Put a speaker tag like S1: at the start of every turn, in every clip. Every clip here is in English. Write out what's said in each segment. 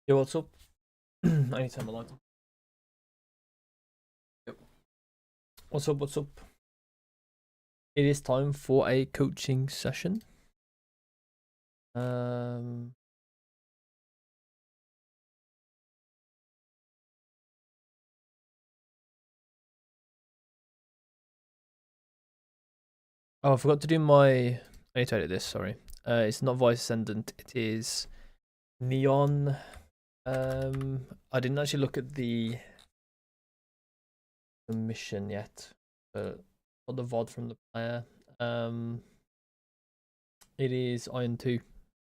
S1: Yo, what's up? I need to turn my light on. Yep. What's up? What's up? It is time for a coaching session. Oh, I forgot to do my. I need to edit this. Sorry. It's not voice ascendant. It is neon. I didn't actually look at the mission yet. Or the VOD from the player. It is Iron 2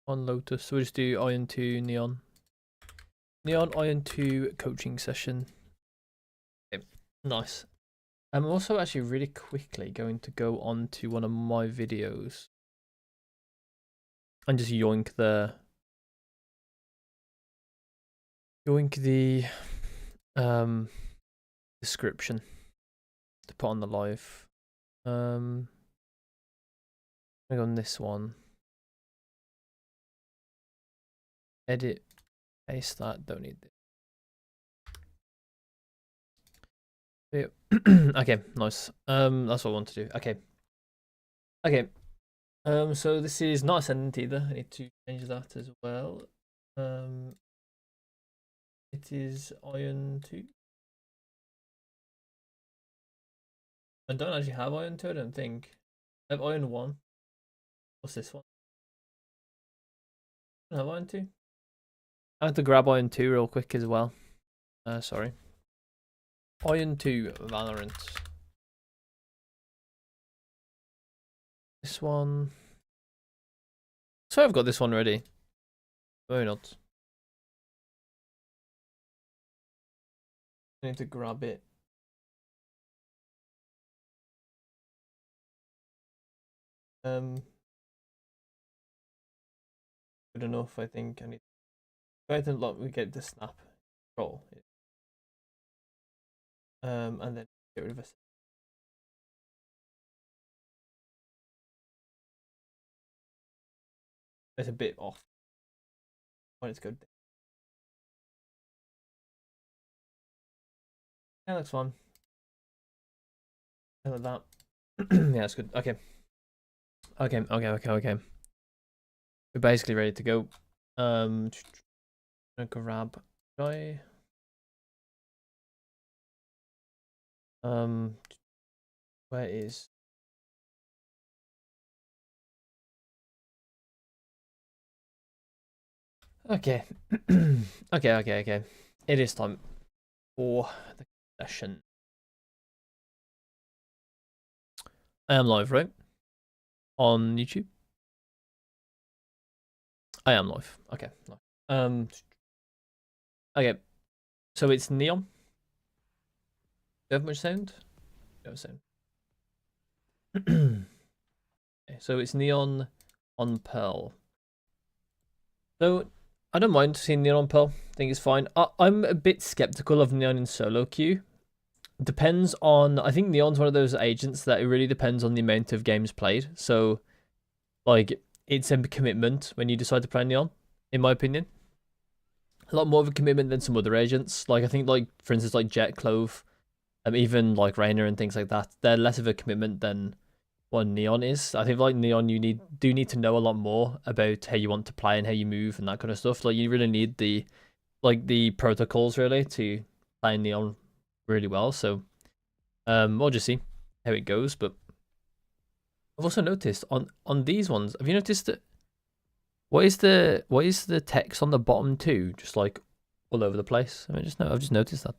S1: on Lotus. So we'll just do Iron 2 neon. Neon Iron 2 coaching session. Okay, nice. I'm also actually really quickly going to go on to one of my videos and just yoink the description to put on the live. I'm going on this one. Edit, paste that. Don't need this. Okay, nice. That's what I want to do. Okay. So this is not ascendant either. I need to change that as well. It is Iron 2. I don't actually have Iron 2, I don't think. I have Iron 1. What's this one? I don't have Iron 2. I have to grab Iron 2 real quick as well. Sorry. Iron 2 Valorant. This one. So I've got this one ready. Why not? I need to grab it. Good enough, I think. I need. I think we get the snap roll. And then get rid of it. It's a bit off. When it's good. Yeah, that's fine. Like that. Yeah, it's good. Okay. Okay. We're basically ready to go. Gonna grab guy. Where is? Okay. Okay. It is time for the session. I am live, right? On YouTube. I am live. Okay. Okay. So it's neon. Do you have much sound? No sound. Okay, so it's neon on Pearl. So I don't mind seeing neon on Pearl. I think it's fine. I'm a bit skeptical of neon in solo queue. Depends on. I think neon's one of those agents that it really depends on the amount of games played. So, like, it's a commitment when you decide to play neon, in my opinion. A lot more of a commitment than some other agents. Like I think, like for instance, like Jet, Clove, even like Rainer and things like that. They're less of a commitment than what neon is. I think like neon, you do need to know a lot more about how you want to play and how you move and that kind of stuff. Like you really need the protocols really to play neon really well. So we'll just see how it goes. But I've also noticed on these ones, have you noticed that what is the text on the bottom too? Just like all over the place. I've just noticed that.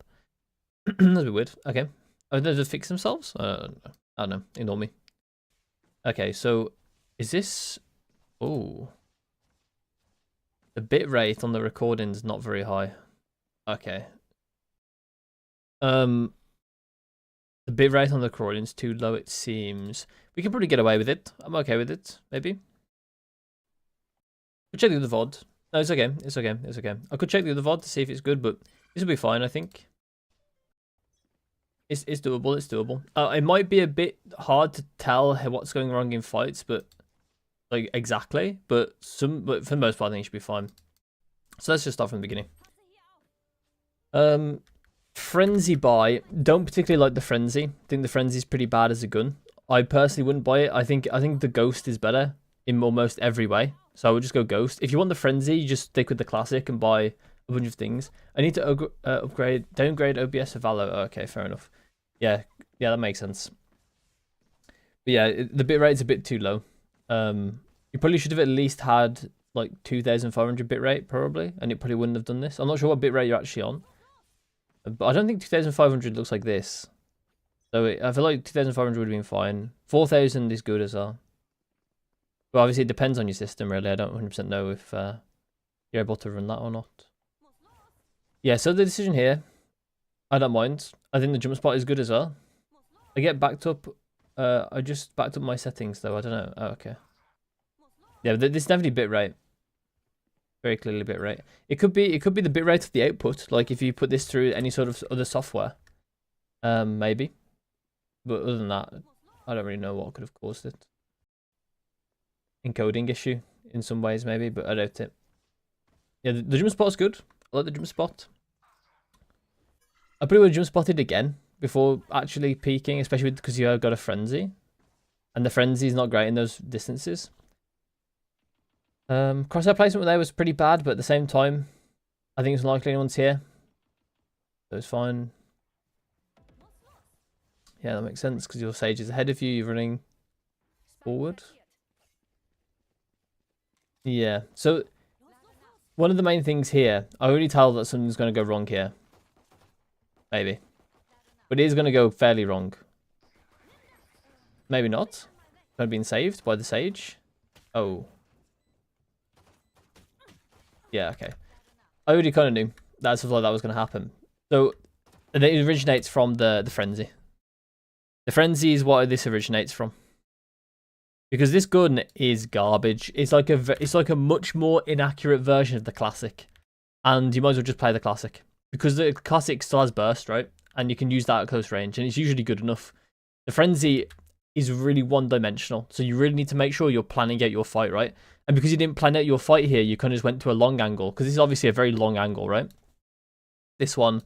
S1: That's a bit weird. Okay. Oh, they just fix themselves? I don't know. Ignore me. Okay, so is this? Oh, the bit rate on the recording is not very high. Okay. The bit rate on the recording is too low. It seems we can probably get away with it. I'm okay with it. Maybe. We'll check the other VOD. No, it's okay. It's okay. I could check the other VOD to see if it's good, but this will be fine. I think. It's doable. It's doable. It might be a bit hard to tell what's going wrong in fights, but like exactly. But for the most part, I think it should be fine. So let's just start from the beginning. Frenzy buy. Don't particularly like the Frenzy. I think the Frenzy is pretty bad as a gun. I personally wouldn't buy it. I think the Ghost is better in almost every way. So I would just go Ghost. If you want the Frenzy, you just stick with the Classic and buy a bunch of things. I need to downgrade OBS to Valo. Oh, okay, fair enough. Yeah, that makes sense. But yeah, the bitrate is a bit too low. You probably should have at least had like 2,500 bitrate probably, and it probably wouldn't have done this. I'm not sure what bitrate you're actually on, but I don't think 2,500 looks like this. So I feel like 2,500 would have been fine. 4,000 is good as well. But obviously it depends on your system really. I don't 100% know if you're able to run that or not. Yeah, so the decision here, I don't mind. I think the jump spot is good as well. I get backed up. I just backed up my settings though. I don't know. Oh, okay. Yeah, this is definitely bitrate. Very clearly bitrate. It could be the bitrate of the output. Like if you put this through any sort of other software, maybe. But other than that, I don't really know what could have caused it. Encoding issue in some ways maybe, but I doubt it. Yeah, the jump spot's good. I like the jump spot. I probably would have jump spotted again before actually peeking, especially because you got a Frenzy. And the Frenzy is not great in those distances. Crosshair placement there was pretty bad, but at the same time, I think it's unlikely anyone's here. So it's fine. Yeah, that makes sense because your Sage is ahead of you, you're running forward. Yeah, so one of the main things here, I already tell that something's going to go wrong here. Maybe. But it is going to go fairly wrong. Maybe not. Could have been saved by the Sage. Oh. Yeah, okay. I already kind of knew that stuff like that was going to happen. So it originates from the Frenzy. The Frenzy is what this originates from. Because this gun is garbage. It's like a much more inaccurate version of the Classic. And you might as well just play the Classic. Because the Classic still has burst, right? And you can use that at close range. And it's usually good enough. The Frenzy is really one-dimensional. So you really need to make sure you're planning out your fight, right? And because you didn't plan out your fight here, you kind of just went to a long angle. Because this is obviously a very long angle, right? This one.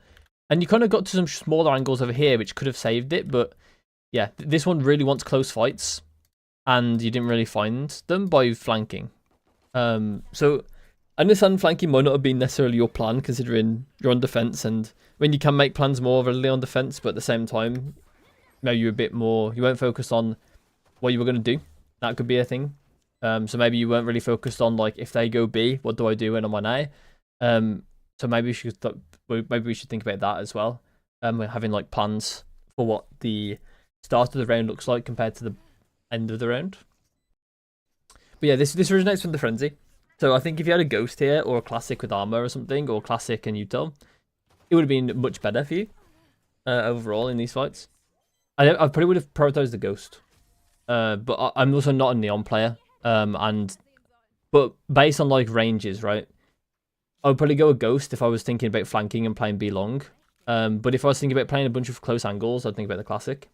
S1: And you kind of got to some smaller angles over here, which could have saved it. But yeah, this one really wants close fights. And you didn't really find them by flanking. So I understand flanking might not have been necessarily your plan, considering you're on defense, and when you can make plans more readily on defense, but at the same time, maybe you're a bit more, you weren't focused on what you were going to do. That could be a thing. So maybe you weren't really focused on like, if they go B, what do I do when I'm on A? So maybe we should think about that as well. We're having like plans for what the start of the round looks like compared to the end of the round. But yeah, this originates from the Frenzy. So I think if you had a Ghost here, or a Classic with armor or something, or Classic and Util, it would have been much better for you overall in these fights. I probably would have prioritized the Ghost. But I'm also not a Neon player. But based on like ranges, right? I would probably go a Ghost if I was thinking about flanking and playing B long. But if I was thinking about playing a bunch of close angles, I'd think about the Classic.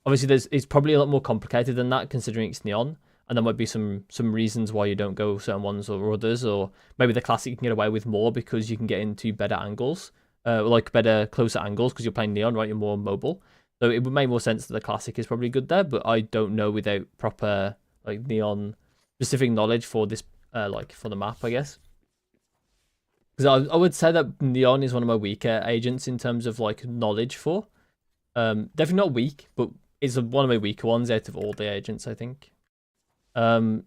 S1: Obviously, it's probably a lot more complicated than that, considering it's Neon, and there might be some reasons why you don't go certain ones or others, or maybe the Classic you can get away with more because you can get into better angles, like better closer angles because you're playing Neon, right? You're more mobile, so it would make more sense that the Classic is probably good there. But I don't know without proper like Neon specific knowledge for this, like for the map, I guess. Because I would say that Neon is one of my weaker agents in terms of like knowledge for. Definitely not weak, but it's one of my weaker ones out of all the agents, I think. Just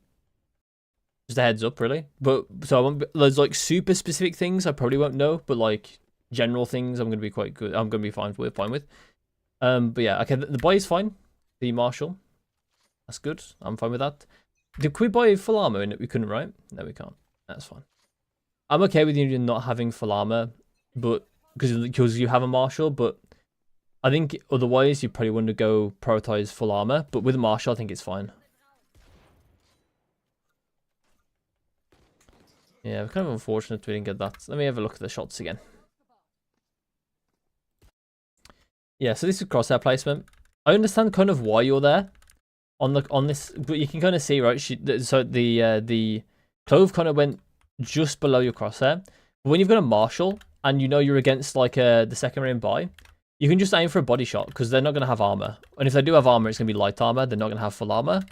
S1: a heads up, really. But so I won't, there's like super specific things I probably won't know, but like general things I'm gonna be quite good. I'm gonna be fine with. But yeah, okay. The buy is fine. The Marshall, that's good. I'm fine with that. Did we buy full armor in it? We couldn't, right? No, we can't. That's fine. I'm okay with you not having full armor, but because you have a Marshall, but I think otherwise you probably want to go prioritize full armor. But with a Marshall, I think it's fine. Yeah, kind of unfortunate we didn't get that. Let me have a look at the shots again. Yeah, so this is crosshair placement. I understand kind of why you're there on this, but you can kind of see, right? So the clove kind of went just below your crosshair. But when you've got a Marshall, and you know you're against like the second round buy, you can just aim for a body shot because they're not going to have armor. And if they do have armor, it's going to be light armor. They're not going to have full armor.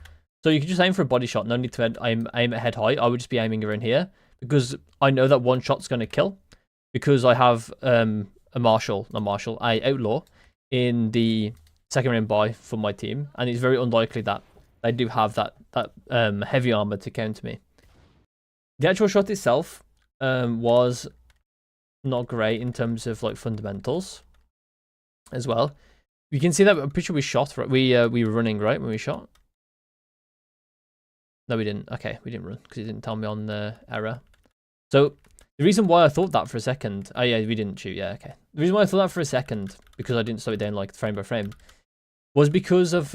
S1: So you can just aim for a body shot. No need to aim at head height. I would just be aiming around here because I know that one shot's going to kill because I have a outlaw in the second round buy for my team. And it's very unlikely that they do have that heavy armor to counter me. The actual shot itself was not great in terms of like fundamentals as well. You can see that I'm pretty sure we shot, right? We were running, right, when we shot? No, we didn't. Okay, we didn't run because it didn't tell me on the error. So the reason why I thought that for a second, oh yeah, we didn't shoot. Yeah, okay. The reason why I thought that for a second, because I didn't slow it down like frame by frame, was because of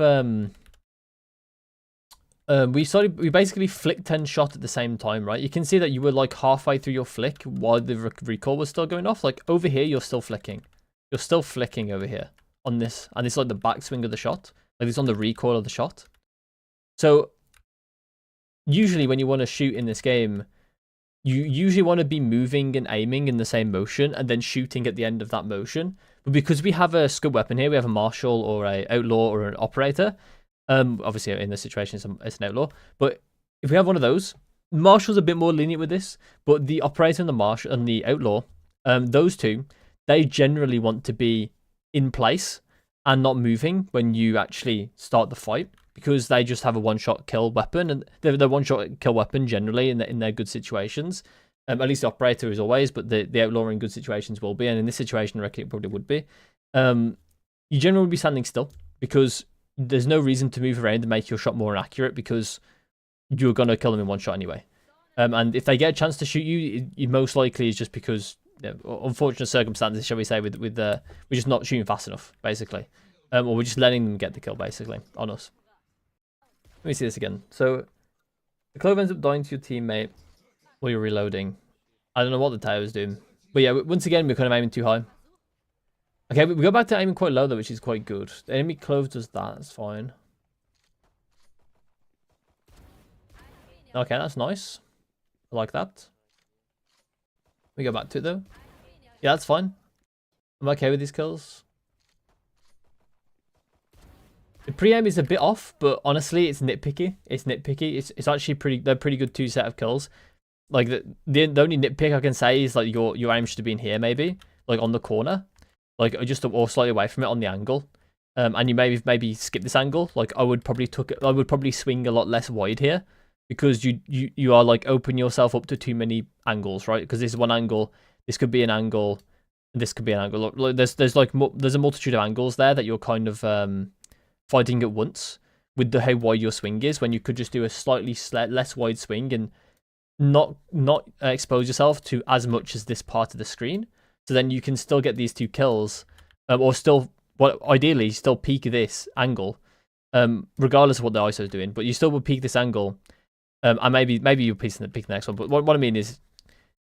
S1: we basically flicked and shot at the same time, right? You can see that you were like halfway through your flick while the recoil was still going off. Like over here, you're still flicking. You're still flicking over here on this, and it's like the backswing of the shot. Like it's on the recoil of the shot. So usually when you want to shoot in this game, you usually want to be moving and aiming in the same motion and then shooting at the end of that motion. But because we have a scope weapon here, we have a marshal or a outlaw or an operator. Obviously in this situation it's an outlaw. But if we have one of those, marshal's a bit more lenient with this. But the operator and the marshal and the outlaw, those two, they generally want to be in place and not moving when you actually start the fight, because they just have a one-shot kill weapon, and they're one-shot kill weapon generally in their good situations. At least the operator is always, but the outlaw in good situations will be, and in this situation I reckon it probably would be. You generally would be standing still because there's no reason to move around and make your shot more accurate because you're going to kill them in one shot anyway. And if they get a chance to shoot you, it most likely is just because unfortunate circumstances, shall we say, with we're just not shooting fast enough, basically, or we're just letting them get the kill basically on us. Let me see this again. So the clove ends up dying to your teammate while you're reloading. I don't know what the tower is doing, but yeah, once again we're kind of aiming too high. Okay, we go back to aiming quite low though, which is quite good. The enemy clove does that. That's fine. Okay, that's nice. I like that. We go back to it though. Yeah, that's fine. I'm okay with these kills. The pre-aim is a bit off, but honestly, it's nitpicky. It's actually they're pretty good two set of kills. Like the only nitpick I can say is like your aim should have been here maybe, like on the corner, like just or slightly away from it on the angle. And you maybe skip this angle. Like I would probably swing a lot less wide here, because you are like open yourself up to too many angles, right? Because this is one angle, this could be an angle, this could be an angle. Look, there's a multitude of angles there that you're kind of fighting at once with how wide your swing is, when you could just do a slightly less wide swing and not expose yourself to as much as this part of the screen. So then you can still get these two kills, or still, ideally still peak this angle, regardless of what the ISO is doing. But you still will peak this angle, and maybe you'll peak the next one. But what I mean is,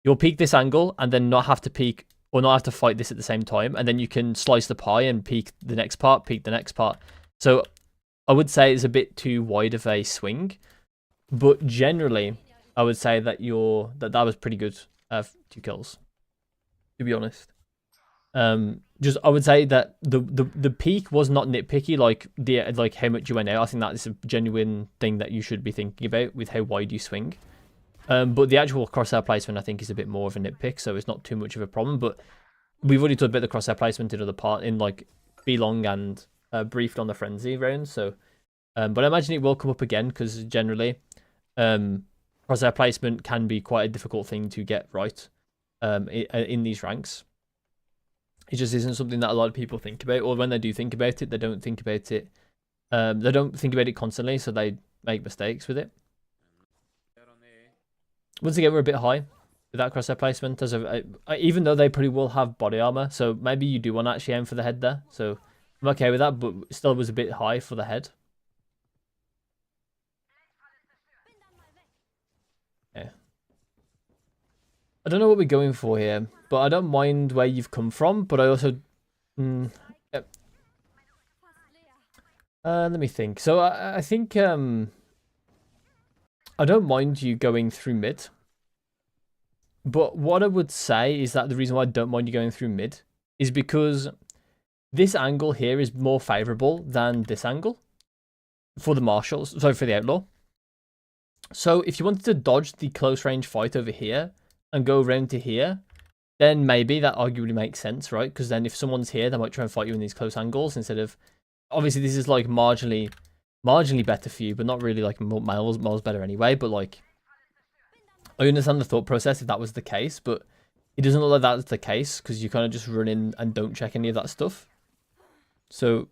S1: you'll peak this angle and then not have to peak or not have to fight this at the same time, and then you can slice the pie and peak the next part, peak the next part. So I would say it's a bit too wide of a swing, but generally I would say that that was pretty good. 2 kills, to be honest. Just I would say that the peak was not nitpicky, like how much you went out. I think that is a genuine thing that you should be thinking about with how wide you swing. But the actual crosshair placement I think is a bit more of a nitpick, so it's not too much of a problem. But we've already talked about the crosshair placement in other part in like B-Long and briefed on the frenzy round. So, but I imagine it will come up again because generally, crosshair placement can be quite a difficult thing to get right in these ranks. It just isn't something that a lot of people think about, or when they do think about it, they don't think about it. They don't think about it constantly, so they make mistakes with it. Once again, we're a bit high with that crosshair placement, even though they probably will have body armor. So maybe you do want to actually aim for the head there. So I'm okay with that, but still was a bit high for the head. Yeah. I don't know what we're going for here, but I don't mind where you've come from, but I also... Yep. Let me think. So I think... I don't mind you going through mid. But what I would say is that the reason why I don't mind you going through mid is because this angle here is more favorable than this angle for the marshals, sorry, for the outlaw. So if you wanted to dodge the close range fight over here and go around to here, then maybe that arguably makes sense, right? Because then if someone's here, they might try and fight you in these close angles instead of... Obviously, this is like marginally better for you, but not really like miles better anyway. But like, I understand the thought process if that was the case, but it doesn't look like that's the case because you kind of just run in and don't check any of that stuff. So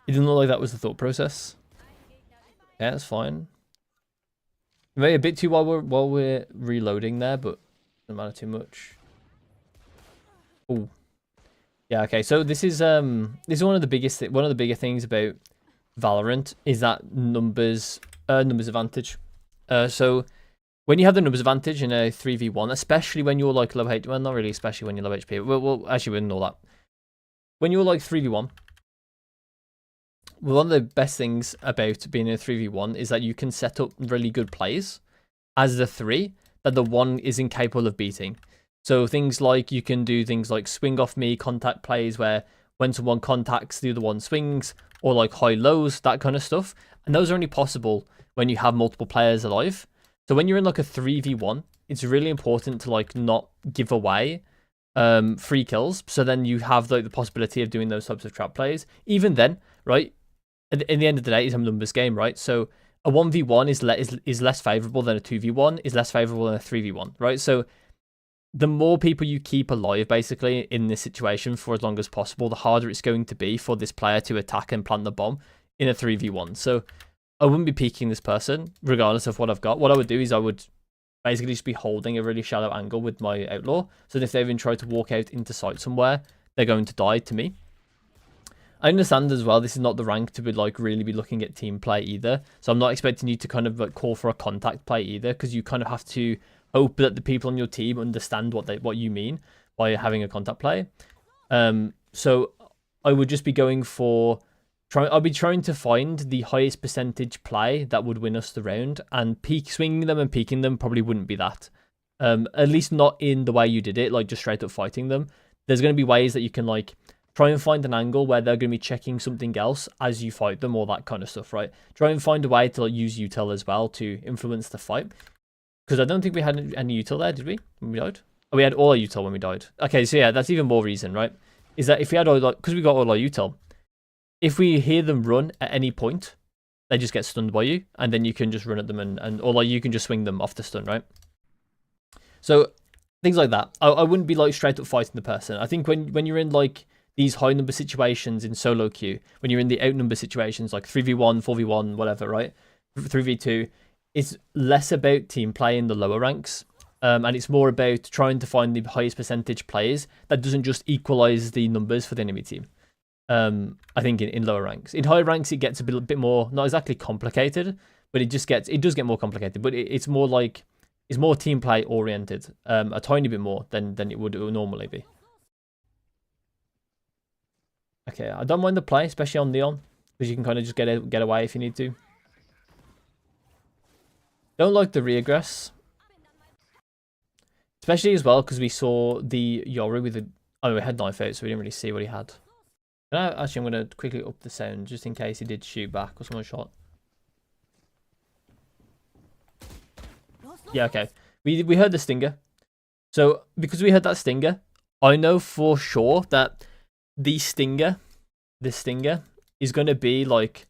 S1: it doesn't look like that was the thought process. Yeah, that's fine. Maybe a bit too while we're reloading there, but doesn't matter too much. Oh, yeah. Okay, so this is one of the bigger things about Valorant is that numbers advantage. So when you have the numbers advantage in a 3v1, especially when you're like low HP, well, not really, especially when you're low HP. Well, actually, we didn't know that. When you're like 3v1, well, one of the best things about being in a 3v1 is that you can set up really good plays as the 3 that the 1 is incapable of beating. So things like you can do things like swing off me, contact plays where when someone contacts, the other one swings, or like high lows, that kind of stuff. And those are only possible when you have multiple players alive. So when you're in like a 3v1, it's really important to like not give away free kills. So then you have like the possibility of doing those types of trap plays. Even then, right? In the end of the day, it's a numbers game, right? So a 1v1 is less favorable than a 2v1, is less favorable than a 3v1, right? So the more people you keep alive, basically, in this situation for as long as possible, the harder it's going to be for this player to attack and plant the bomb in a 3v1. So I wouldn't be peeking this person, regardless of what I've got. What I would do is I would basically just be holding a really shallow angle with my outlaw. So that if they even try to walk out into sight somewhere, they're going to die to me. I understand as well, this is not the rank to be like really be looking at team play either. So I'm not expecting you to kind of like call for a contact play either, because you kind of have to hope that the people on your team understand what you mean by having a contact play. So I would just be going for I'll be trying to find the highest percentage play that would win us the round, and swinging them and peeking them probably wouldn't be that. At least not in the way you did it, like just straight up fighting them. There's going to be ways that you can like try and find an angle where they're going to be checking something else as you fight them, all that kind of stuff, right? Try and find a way to like, use util as well to influence the fight. Because I don't think we had any util there, did we? When we died? Oh, we had all our util when we died. Okay, so yeah, that's even more reason, right? Is that if we had all, like, because we got all our util, if we hear them run at any point, they just get stunned by you, and then you can just run at them, or like you can just swing them off the stun, right? So things like that. I wouldn't be like straight up fighting the person. I think when you're in like these high number situations in solo queue, when you're in the outnumber situations like 3v1, 4v1, whatever, right? 3v2, it's less about team play in the lower ranks. And it's more about trying to find the highest percentage players that doesn't just equalize the numbers for the enemy team. I think in lower ranks. In higher ranks, it gets a bit more, not exactly complicated, but it does get more complicated. But it's more like, it's more team play oriented, a tiny bit more than it would normally be. Okay, I don't mind the play, especially on Neon, because you can kind of just get away if you need to. Don't like the regress. Especially as well, because we saw the Yoru with the... Oh, we had knife out, so we didn't really see what he had. Actually, I'm going to quickly up the sound, just in case he did shoot back or someone shot. Yeah, okay. We heard the stinger. So, because we heard that stinger, I know for sure that this stinger is going to be, like,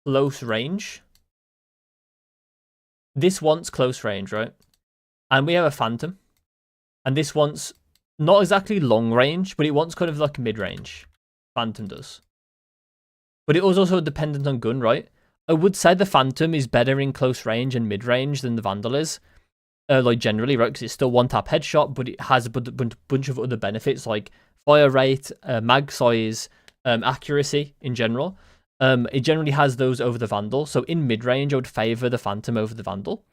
S1: close range. This wants close range, right? And we have a Phantom. And this wants not exactly long range, but it wants kind of like mid-range. Phantom does. But it was also dependent on gun, right? I would say the Phantom is better in close range and mid-range than the Vandal is. Like generally, right? Because it's still one-tap headshot, but it has a bunch of other benefits like fire rate, mag size, accuracy in general. It generally has those over the Vandal. So in mid-range, I would favor the Phantom over the Vandal.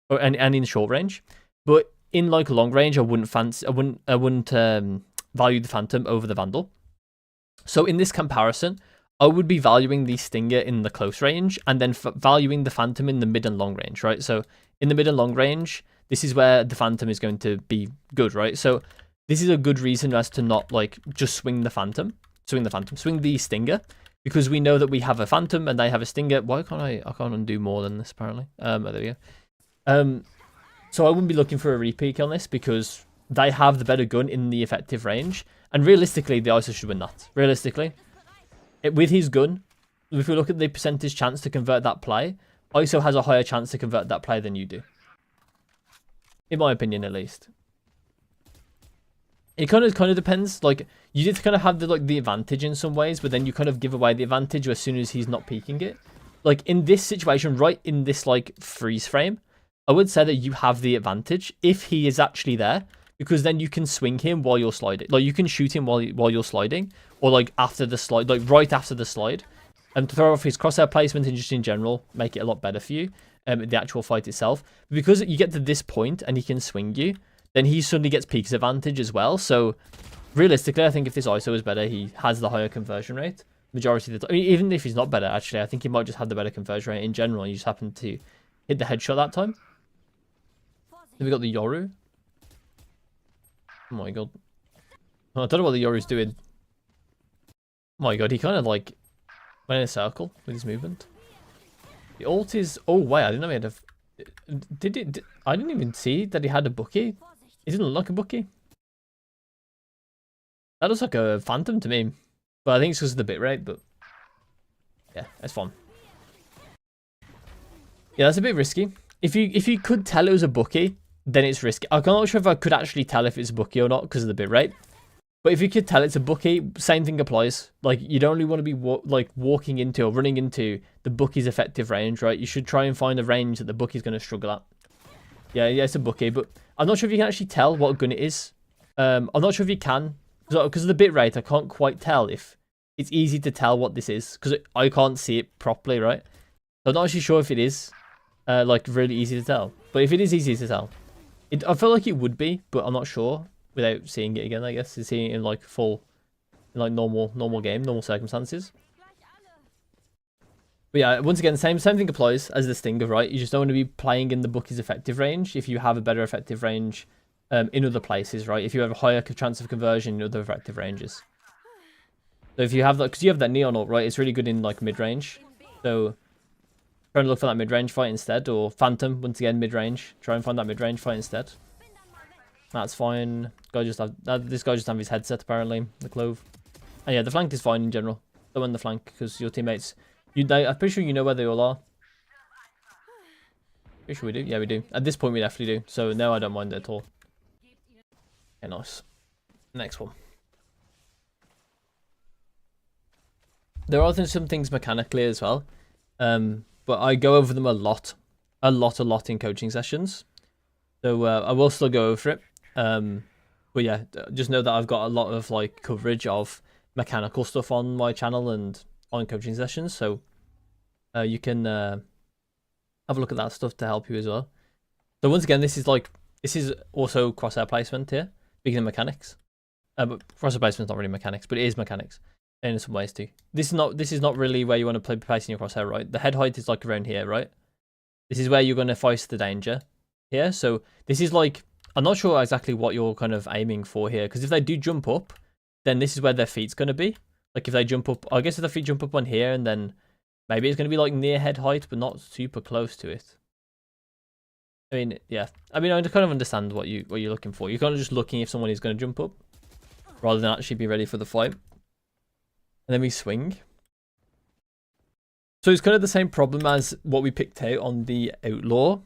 S1: And in short range. But in like long range, I wouldn't value the Phantom over the Vandal. So in this comparison, I would be valuing the Stinger in the close range and then valuing the Phantom in the mid and long range, right? So in the mid and long range, this is where the Phantom is going to be good, right? So this is a good reason as to not like just swing the Stinger, because we know that we have a Phantom and they have a Stinger. Why can't I can't undo more than this apparently. There we go. So I wouldn't be looking for a repeat on this because they have the better gun in the effective range, and realistically the ISO should win that. Realistically, with his gun, if we look at the percentage chance to convert that play, ISO has a higher chance to convert that play than you do. In my opinion, at least. It kind of depends. Like, you did kind of have the advantage in some ways, but then you kind of give away the advantage as soon as he's not peeking it. Like in this situation, right in this like freeze frame, I would say that you have the advantage if he is actually there, because then you can swing him while you're sliding. Like you can shoot him while you're sliding, or like after the slide, like right after the slide, and to throw off his crosshair placement and just in general make it a lot better for you. The actual fight itself, because you get to this point and he can swing you, then he suddenly gets peaks advantage as well. So realistically, I think if this ISO is better, he has the higher conversion rate majority of the time. I mean, even if he's not better, actually, I think he might just have the better conversion rate in general. You just happen to hit the headshot that time. Then we got the Yoru. Oh my god. Oh, I don't know what the Yoru's doing. Oh my god, he kind of like went in a circle with his movement. The ult is... Oh, wait, I didn't know he had a... I didn't even see that he had a Bucky. He didn't look like a Bucky. That looks like a Phantom to me. But I think it's because of the bitrate, but... Yeah, that's fun. Yeah, that's a bit risky. If you could tell it was a Bucky, then it's risky. I'm not sure if I could actually tell if it's a Bucky or not because of the bitrate. But if you could tell it's a Bucky, same thing applies. Like, you don't really want to be walking into or running into the Bucky's effective range, right? You should try and find a range that the Bucky's going to struggle at. Yeah, it's a Bucky, but I'm not sure if you can actually tell what gun it is. I'm not sure if you can. Because of the bitrate, I can't quite tell if it's easy to tell what this is. Because I can't see it properly, right? So I'm not actually sure if it is, like, really easy to tell. But if it is easy to tell, I feel like it would be, but I'm not sure. Without seeing it again, I guess, seeing it in like normal game, normal circumstances. But yeah, once again, same thing applies as the Stinger, right? You just don't want to be playing in the Bucky's effective range if you have a better effective range in other places, right? If you have a higher chance of conversion in other effective ranges. So if you have that, because you have that Neon ult, right? It's really good in like mid range. So try and look for that mid range fight instead, or Phantom once again mid range. Try and find that mid range fight instead. That's fine. This guy just have his headset apparently. The clove. And yeah, the flank is fine in general. Don't win the flank because your teammates. I'm pretty sure you know where they all are. Pretty sure we do. Yeah, we do. At this point, we definitely do. So no, I don't mind it at all. Okay, nice. Next one. There are some things mechanically as well, but I go over them a lot in coaching sessions. So I will still go over it. But yeah, just know that I've got a lot of like coverage of mechanical stuff on my channel and on coaching sessions, so you can have a look at that stuff to help you as well. So once again, this is also crosshair placement here, speaking of mechanics. But crosshair placement is not really mechanics, but it is mechanics in some ways too. This is not really where you want to play placing your crosshair, right? The head height is like around here, right? This is where you're going to face the danger here. So this is like, I'm not sure exactly what you're kind of aiming for here, because if they do jump up, then this is where their feet's going to be. Like if they jump up, I guess if the feet jump up on here, and then maybe it's going to be like near head height, but not super close to it. I mean, yeah. I mean, I kind of understand what you're looking for. You're kind of just looking if someone is going to jump up, rather than actually be ready for the fight. And then we swing. So it's kind of the same problem as what we picked out on the Outlaw.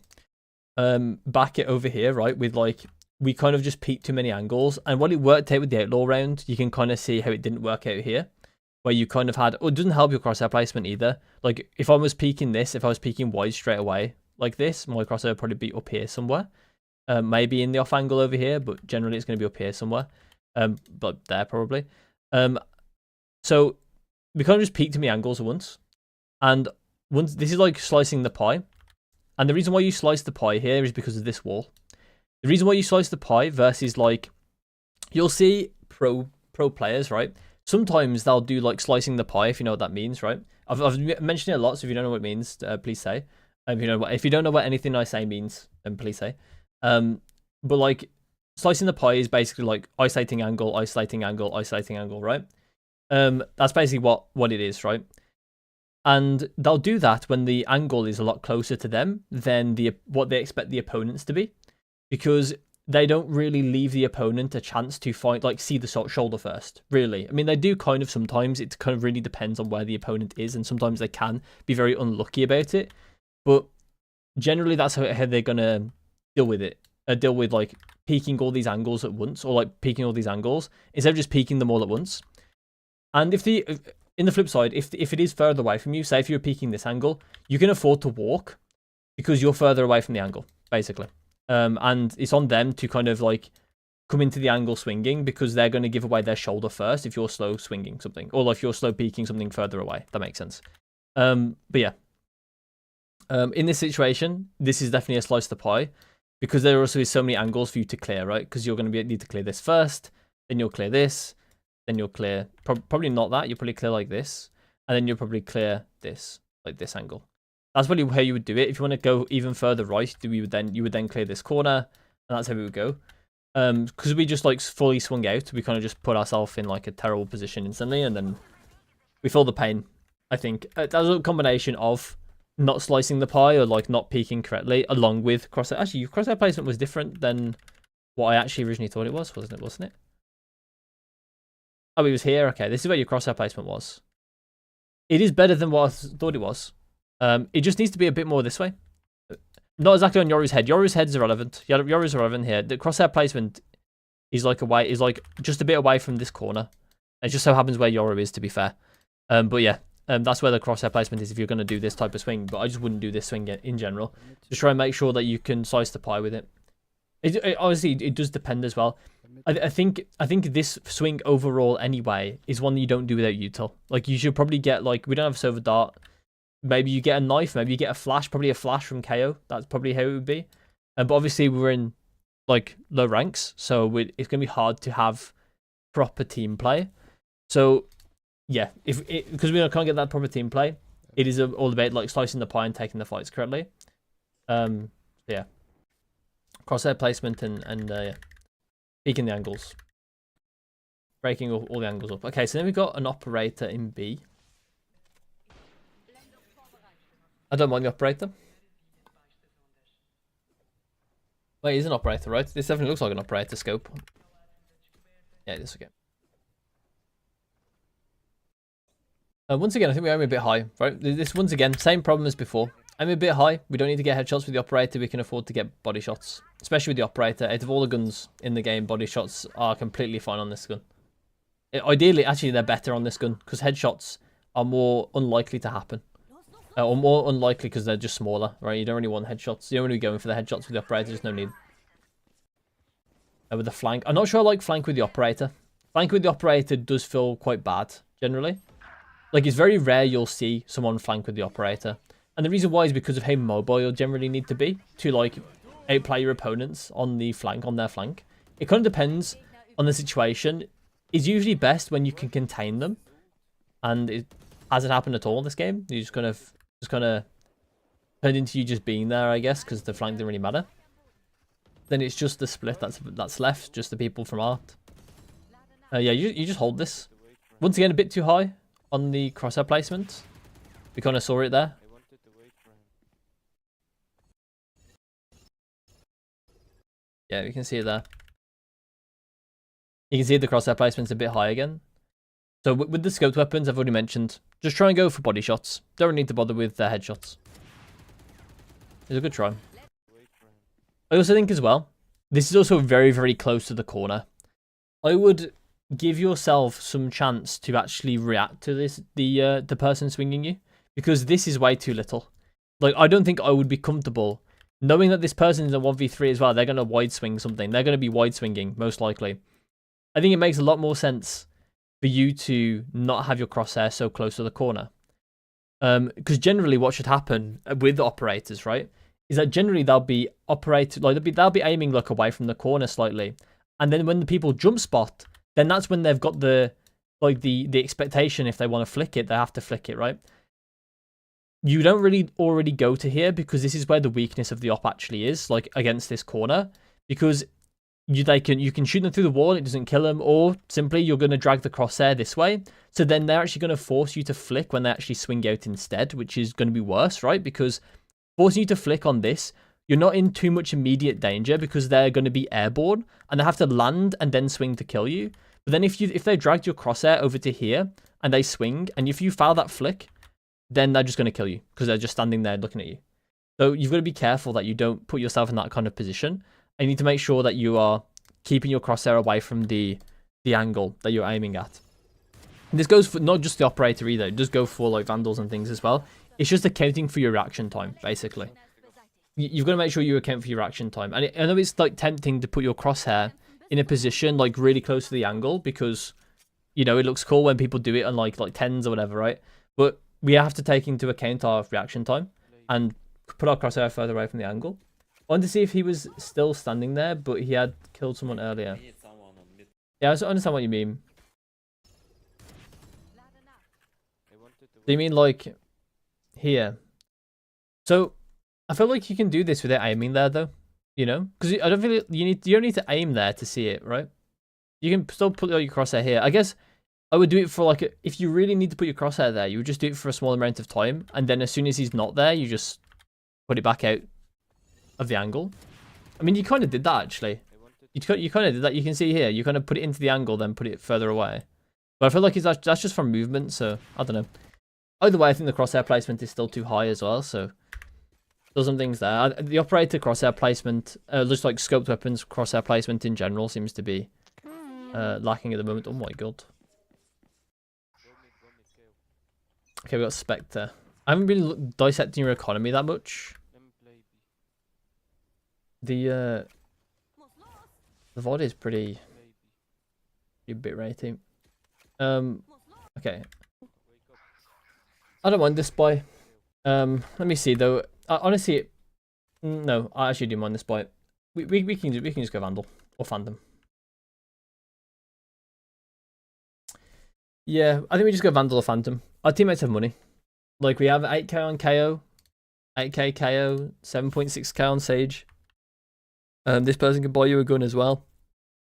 S1: Back it over here, right? With like, we kind of just peeked too many angles, and what it worked out with the Outlaw round, you can kind of see how it didn't work out here, where you kind of had, it doesn't help your crosshair placement either. Like if I was peeking this, if I was peeking wide straight away like this, my crosshair would probably be up here somewhere, maybe in the off angle over here, but generally it's going to be up here somewhere, but there probably. So we kind of just peeked too many angles at once, and once this is like slicing the pie. And the reason why you slice the pie here is because of this wall. The reason why you slice the pie versus like, you'll see pro players, right? Sometimes they'll do like slicing the pie, if you know what that means, right? I've mentioned it a lot, so if you don't know what it means, please say. If you don't know what anything I say means, then please say. But like slicing the pie is basically like isolating angle, isolating angle, isolating angle, right? That's basically what it is, right? And they'll do that when the angle is a lot closer to them than what they expect the opponents to be, because they don't really leave the opponent a chance to find, like, see the shoulder first, really. I mean, they do kind of sometimes. It kind of really depends on where the opponent is, and sometimes they can be very unlucky about it. But generally, that's how they're going to deal with it. Deal with, like, peeking all these angles at once, or, like, peeking all these angles, instead of just peeking them all at once. And in the flip side, if it is further away from you, say if you're peeking this angle, you can afford to walk because you're further away from the angle, basically. And it's on them to kind of like come into the angle swinging, because they're going to give away their shoulder first if you're slow swinging something, or if you're slow peeking something further away. That makes sense. But yeah, in this situation, this is definitely a slice of the pie, because there also is so many angles for you to clear, right? Because you're going to need to clear this first, then you'll clear this, then you'll clear probably not that. You'll probably clear like this, and then you'll probably clear this, like this angle. That's probably how you would do it. If you want to go even further right, you would then clear this corner, and that's how we would go. Because we just like fully swung out, we kind of just put ourselves in like a terrible position instantly, and then we feel the pain. I think that's a combination of not slicing the pie or like not peeking correctly, along with crosshair. Actually, your crosshair placement was different than what I actually originally thought it was, wasn't it? Oh, it was here. Okay, this is where your crosshair placement was. It is better than what I thought it was. It just needs to be a bit more this way. Not exactly on Yoru's head. Yoru's head is irrelevant. Yoru's irrelevant here. The crosshair placement is like just a bit away from this corner. It just so happens where Yoru is, to be fair. But yeah, that's where the crosshair placement is if you're going to do this type of swing. But I just wouldn't do this swing in general. Just try and make sure that you can slice the pie with it. Obviously, it does depend as well. I think this swing overall anyway is one that you don't do without util. Like, you should probably get, like, we don't have a silver dart. Maybe you get a knife, maybe you get a flash, probably a flash from KO. That's probably how it would be. But obviously we're in like low ranks, so it's gonna be hard to have proper team play. So yeah, because we can't get that proper team play, it is all about like slicing the pie and taking the fights correctly. Yeah, crosshair placement and yeah, peeking the angles, breaking all the angles up. Okay, so then we've got an operator in B. I don't mind the operator. Wait, he's an operator, right? This definitely looks like an operator scope. Yeah, it is okay. Once again, I think we aim a bit high, right? This, once again, same problem as before. I'm a bit high. We don't need to get headshots with the operator. We can afford to get body shots. Especially with the operator. Out of all the guns in the game, body shots are completely fine on this gun. Ideally, actually, they're better on this gun, because headshots are more unlikely to happen. Or more unlikely because they're just smaller, right? You don't really want headshots. You don't really go in for the headshots with the operator. There's no need. With the flank. I'm not sure I like flank with the operator. Flank with the operator does feel quite bad, generally. Like, it's very rare you'll see someone flank with the operator. And the reason why is because of how mobile you'll generally need to be to, like, outplay your opponents on their flank. It kind of depends on the situation. It's usually best when you can contain them. And it hasn't happened at all in this game. You just kind of turned into you just being there, I guess, because the flank didn't really matter. Then it's just the split that's left, just the people from art. Yeah, you just hold this. Once again, a bit too high on the crosshair placement. We kind of saw it there. Yeah, we can see it there. You can see the crosshair placement's a bit high again. So with the scoped weapons, I've already mentioned, just try and go for body shots. Don't need to bother with the headshots. It's a good try. I also think as well, this is also very, very close to the corner. I would give yourself some chance to actually react to this, the person swinging you, because this is way too little. Like, I don't think I would be comfortable knowing that this person is a 1v3 as well. They're going to wide swing something. They're going to be wide swinging, most likely. I think it makes a lot more sense for you to not have your crosshair so close to the corner. Because generally what should happen with the operators, right, is that generally they'll be they'll be aiming like away from the corner slightly. And then when the people jump spot, then that's when they've got the expectation, if they want to flick it, they have to flick it, right? you don't really already go to here because this is where the weakness of the op actually is, like against this corner, because you can shoot them through the wall, it doesn't kill them, or simply you're going to drag the crosshair this way. So then they're actually going to force you to flick when they actually swing out instead, which is going to be worse, right? Because forcing you to flick on this, you're not in too much immediate danger because they're going to be airborne and they have to land and then swing to kill you. But then if they dragged your crosshair over to here and they swing, and if you foul that flick, then they're just going to kill you because they're just standing there looking at you. So you've got to be careful that you don't put yourself in that kind of position. And you need to make sure that you are keeping your crosshair away from the angle that you're aiming at. And this goes for not just the operator either. It does go for like vandals and things as well. It's just accounting for your reaction time, basically. You've got to make sure you account for your reaction time. And I know it's like tempting to put your crosshair in a position like really close to the angle because, you know, it looks cool when people do it on like tens or whatever, right? But we have to take into account our reaction time and put our crosshair further away from the angle. I wanted to see if he was still standing there, but he had killed someone earlier. Yeah, I understand what you mean. Do you mean like here? So I feel like you can do this without aiming there, though. You know, because I don't feel you don't need to aim there to see it, right? You can still put your crosshair here. I guess I would do it for like if you really need to put your crosshair there, you would just do it for a small amount of time, and then as soon as he's not there, you just put it back out of the angle. I mean, you kind of did that actually. You kind of did that. You can see here, you kind of put it into the angle, then put it further away. But I feel like that's just from movement, so I don't know. Either way, I think the crosshair placement is still too high as well, so there's some things there. The operator crosshair placement, just like scoped weapons crosshair placement in general, seems to be lacking at the moment. Oh my god. Okay, we got Spectre. I haven't been dissecting your economy that much. The VOD is pretty bit rating. Okay. I don't mind this buy. Let me see though. Honestly, no, I actually do mind this buy. We can just go Vandal or Phantom. Yeah, I think we just go Vandal or Phantom. Our teammates have money. Like we have 8k on KO, 8k KO, 7.6k on Sage. This person can buy you a gun as well.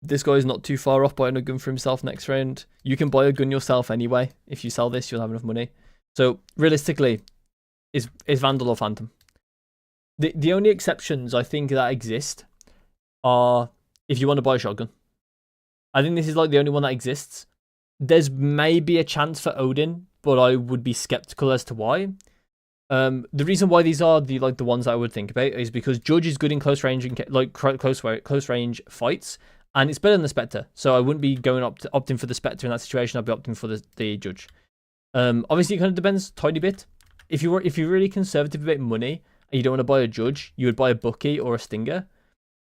S1: This guy is not too far off buying a gun for himself next round. You can buy a gun yourself anyway. If you sell this, you'll have enough money. So realistically, is Vandal or Phantom. The only exceptions I think that exist are if you want to buy a shotgun. I think this is like the only one that exists. There's maybe a chance for Odin, but I would be skeptical as to why. The reason why these are the ones that I would think about is because Judge is good in close range and close range fights, and it's better than the Spectre. So I wouldn't be opting for the Spectre in that situation. I'd be opting for the Judge. Obviously it kind of depends a tiny bit. If you're really conservative about money and you don't want to buy a Judge, you would buy a Bucky or a Stinger.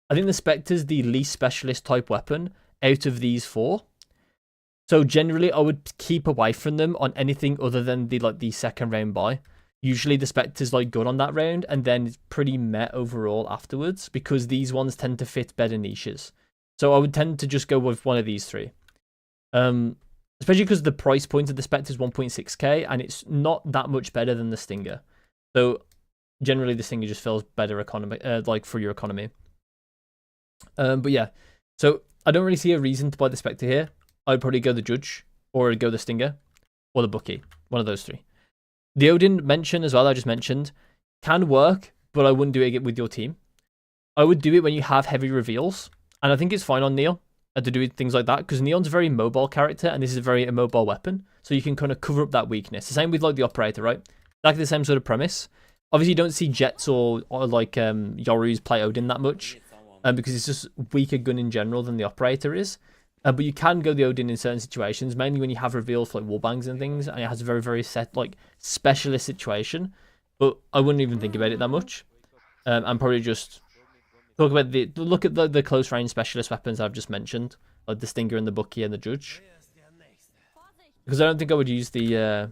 S1: I think the Spectre's the least specialist type weapon out of these four. So generally I would keep away from them on anything other than the second round buy. Usually the Spectre's good on that round, and then it's pretty met overall afterwards because these ones tend to fit better niches. So I would tend to just go with one of these three. Especially because the price point of the Spectre is 1.6k, and it's not that much better than the Stinger. So generally the Stinger just feels better economy, for your economy. But yeah, so I don't really see a reason to buy the Spectre here. I'd probably go the Judge, or I'd go the Stinger, or the Bucky. One of those three. The Odin mention as well, I just mentioned, can work, but I wouldn't do it with your team. I would do it when you have heavy reveals, and I think it's fine on Neil to do things like that, because Neon's a very mobile character, and this is a very immobile weapon, so you can kind of cover up that weakness. The same with the Operator, right? Like the same sort of premise. Obviously, you don't see Jets or Yorus play Odin that much, because it's just weaker gun in general than the Operator is. But you can go the Odin in certain situations, mainly when you have reveals for wallbangs and things, and it has a very, very set, specialist situation. But I wouldn't even think about it that much. And probably just look at the close range specialist weapons I've just mentioned, like the Stinger and the Bucky and the Judge. Because I don't think I would use the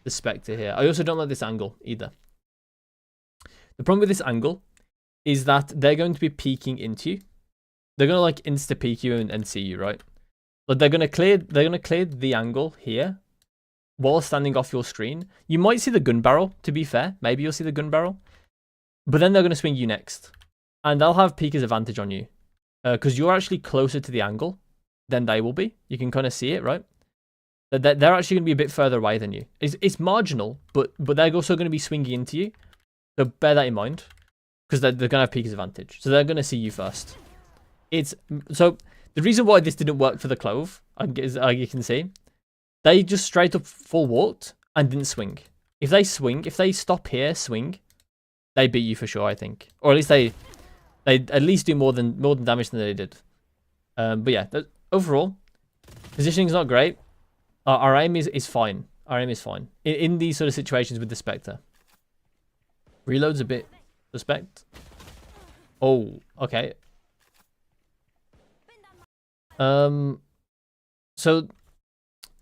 S1: Spectre here. I also don't like this angle either. The problem with this angle is that they're going to be peeking into you. They're gonna insta peek you and see you, right? But they're gonna clear the angle here, while standing off your screen. You might see the gun barrel, to be fair. Maybe you'll see the gun barrel. But then they're going to swing you next. And they'll have Pika's advantage on you. Because you're actually closer to the angle than they will be. You can kind of see it, right? They're actually going to be a bit further away than you. It's marginal, but they're also going to be swinging into you. So bear that in mind. Because they're going to have Pika's advantage. So they're going to see you first. So the reason why this didn't work for the Clove, as you can see, they just straight up full walked and didn't swing. If they stop here, swing, they beat you for sure, I think. Or at least they at least do more than damage than they did. But yeah, overall, positioning is not great. Our aim is fine. Our aim is fine in these sort of situations with the Spectre. Reload's a bit suspect. Oh, okay. So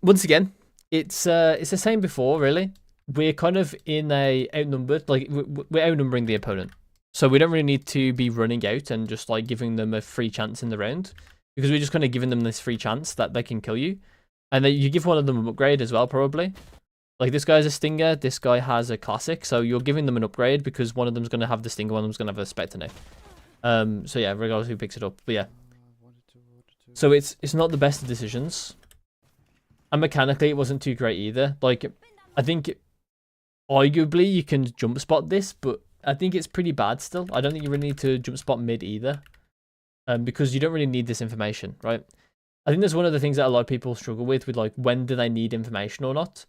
S1: once again, it's the same before, really. We're kind of in a outnumbered, like we're outnumbering the opponent. So we don't really need to be running out and just like giving them a free chance in the round, because we're just kind of giving them this free chance that they can kill you. And then you give one of them an upgrade as well, probably. Like this guy has a Stinger, this guy has a Classic, so you're giving them an upgrade because one of them's going to have the Stinger, one of them's going to have a Spectre now. So yeah, regardless who picks it up. But yeah. So it's not the best of decisions. And mechanically, it wasn't too great either. Like, I think arguably you can jump spot this, but I think it's pretty bad still. I don't think you really need to jump spot mid either. Because you don't really need this information, right? I think that's one of the things that a lot of people struggle with like, when do they need information or not?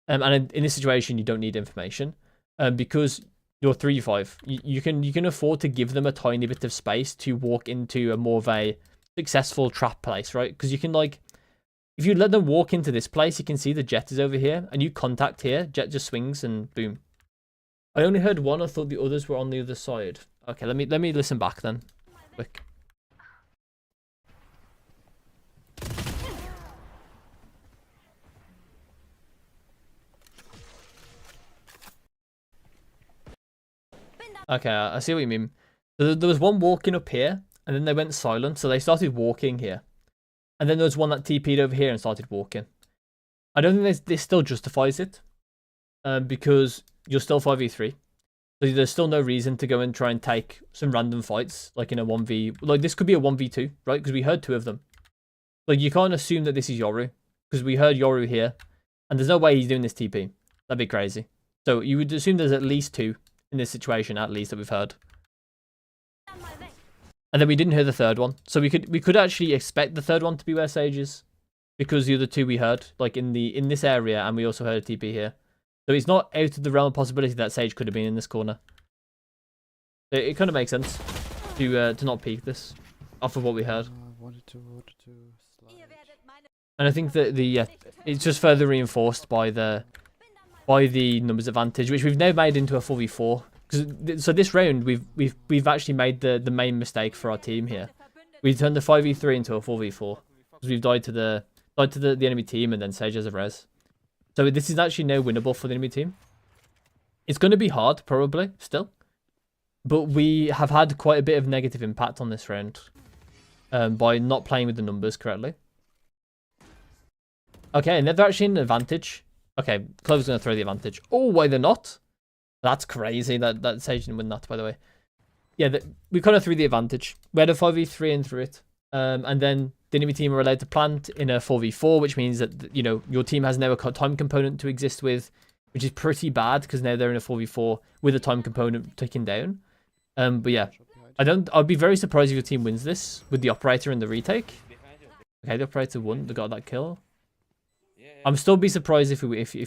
S1: And in this situation, you don't need information. Because you're 3-5. You can afford to give them a tiny bit of space to walk into a more of a successful trap place, right? Because you can like, if you let them walk into this place, you can see the Jet is over here, and you contact here, Jet just swings and boom. I only heard one. I thought the others were on the other side. Okay, let me listen back then. Quick. Okay, I see what you mean. So there was one walking up here, and then they went silent, so they started walking here. And then there was one that TP'd over here and started walking. I don't think this still justifies it. Because you're still 5v3. So there's still no reason to go and try and take some random fights, like in a 1v... Like, this could be a 1v2, right? Because we heard 2 of them. Like, you can't assume that this is Yoru, because we heard Yoru here. And there's no way he's doing this TP. That'd be crazy. So you would assume there's at least 2 in this situation, at least, that we've heard. And then we didn't hear the third one. So we could actually expect the third one to be where Sage is, because the other 2 we heard, like in this area, and we also heard a TP here. So it's not out of the realm of possibility that Sage could have been in this corner. It kind of makes sense to not peek this off of what we heard. And I think that it's just further reinforced by the numbers advantage, which we've now made into a 4v4. So this round we've actually made the main mistake for our team here. We turned the 5v3 into a 4v4 because we've died to the enemy team, and then Sage has a res. So this is actually now winnable for the enemy team. It's going to be hard, probably, still. But we have had quite a bit of negative impact on this round. By not playing with the numbers correctly. Okay, and they're actually in an advantage. Okay, Clove's going to throw the advantage. Oh, why they're not? That's crazy. That Sage didn't win that, by the way. Yeah, we kind of threw the advantage. We had a 5v3 and threw it. And then the enemy team are allowed to plant in a 4v4, which means that, you know, your team has now a time component to exist with, which is pretty bad because now they're in a 4v4 with a time component ticking down. But yeah, I'd be very surprised if your team wins this with the operator and the retake. Okay, the operator won. They got that kill. I'm still be surprised if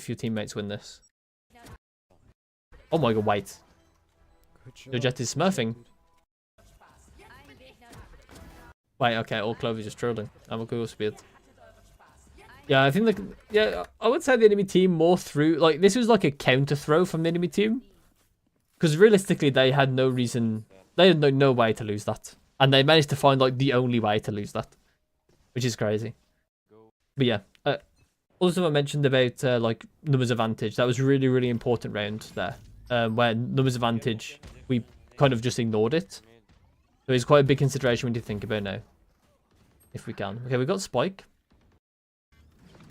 S1: your teammates win this. Oh my god, wait. Your Jet is smurfing. Wait, okay, all Clove is just trolling. I'm a cool speed. Yeah, I think I would say the enemy team more threw, like, this was like a counter throw from the enemy team. Because realistically, they had no reason, they had no way to lose that. And they managed to find, like, the only way to lose that. Which is crazy. But yeah, also I mentioned about, like, numbers advantage. That was a really, really important round there. Where numbers advantage, we kind of just ignored it. So it's quite a big consideration we need to think about now. If we can. Okay, we got Spike.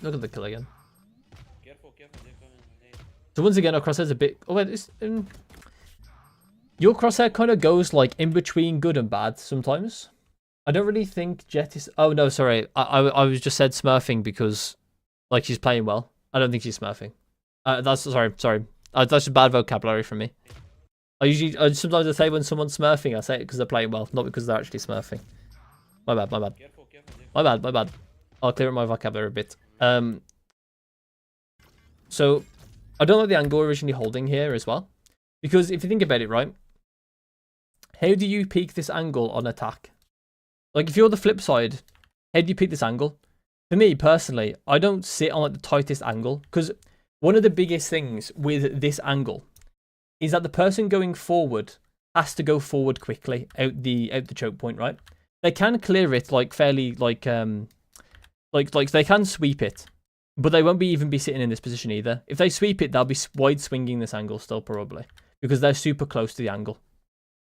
S1: Look at the kill again. So once again, our crosshair's a bit... Oh, wait, your crosshair kind of goes like in between good and bad sometimes. I don't really think Jet is... Oh, no, sorry. I was just said smurfing because like she's playing well. I don't think she's smurfing. That's... Sorry. That's just bad vocabulary from me. Sometimes I say when someone's smurfing, I say it because they're playing well, not because they're actually smurfing. My bad. My bad. I'll clear up my vocabulary a bit. So, I don't like the angle we're originally holding here as well. Because if you think about it, right? How do you peak this angle on attack? Like, if you're the flip side, how do you peak this angle? For me, personally, I don't sit on like the tightest angle. Because one of the biggest things with this angle is that the person going forward has to go forward quickly out the choke point, right? They can clear it like fairly like they can sweep it, but they won't even be sitting in this position either. If they sweep it, they'll be wide swinging this angle still probably because they're super close to the angle.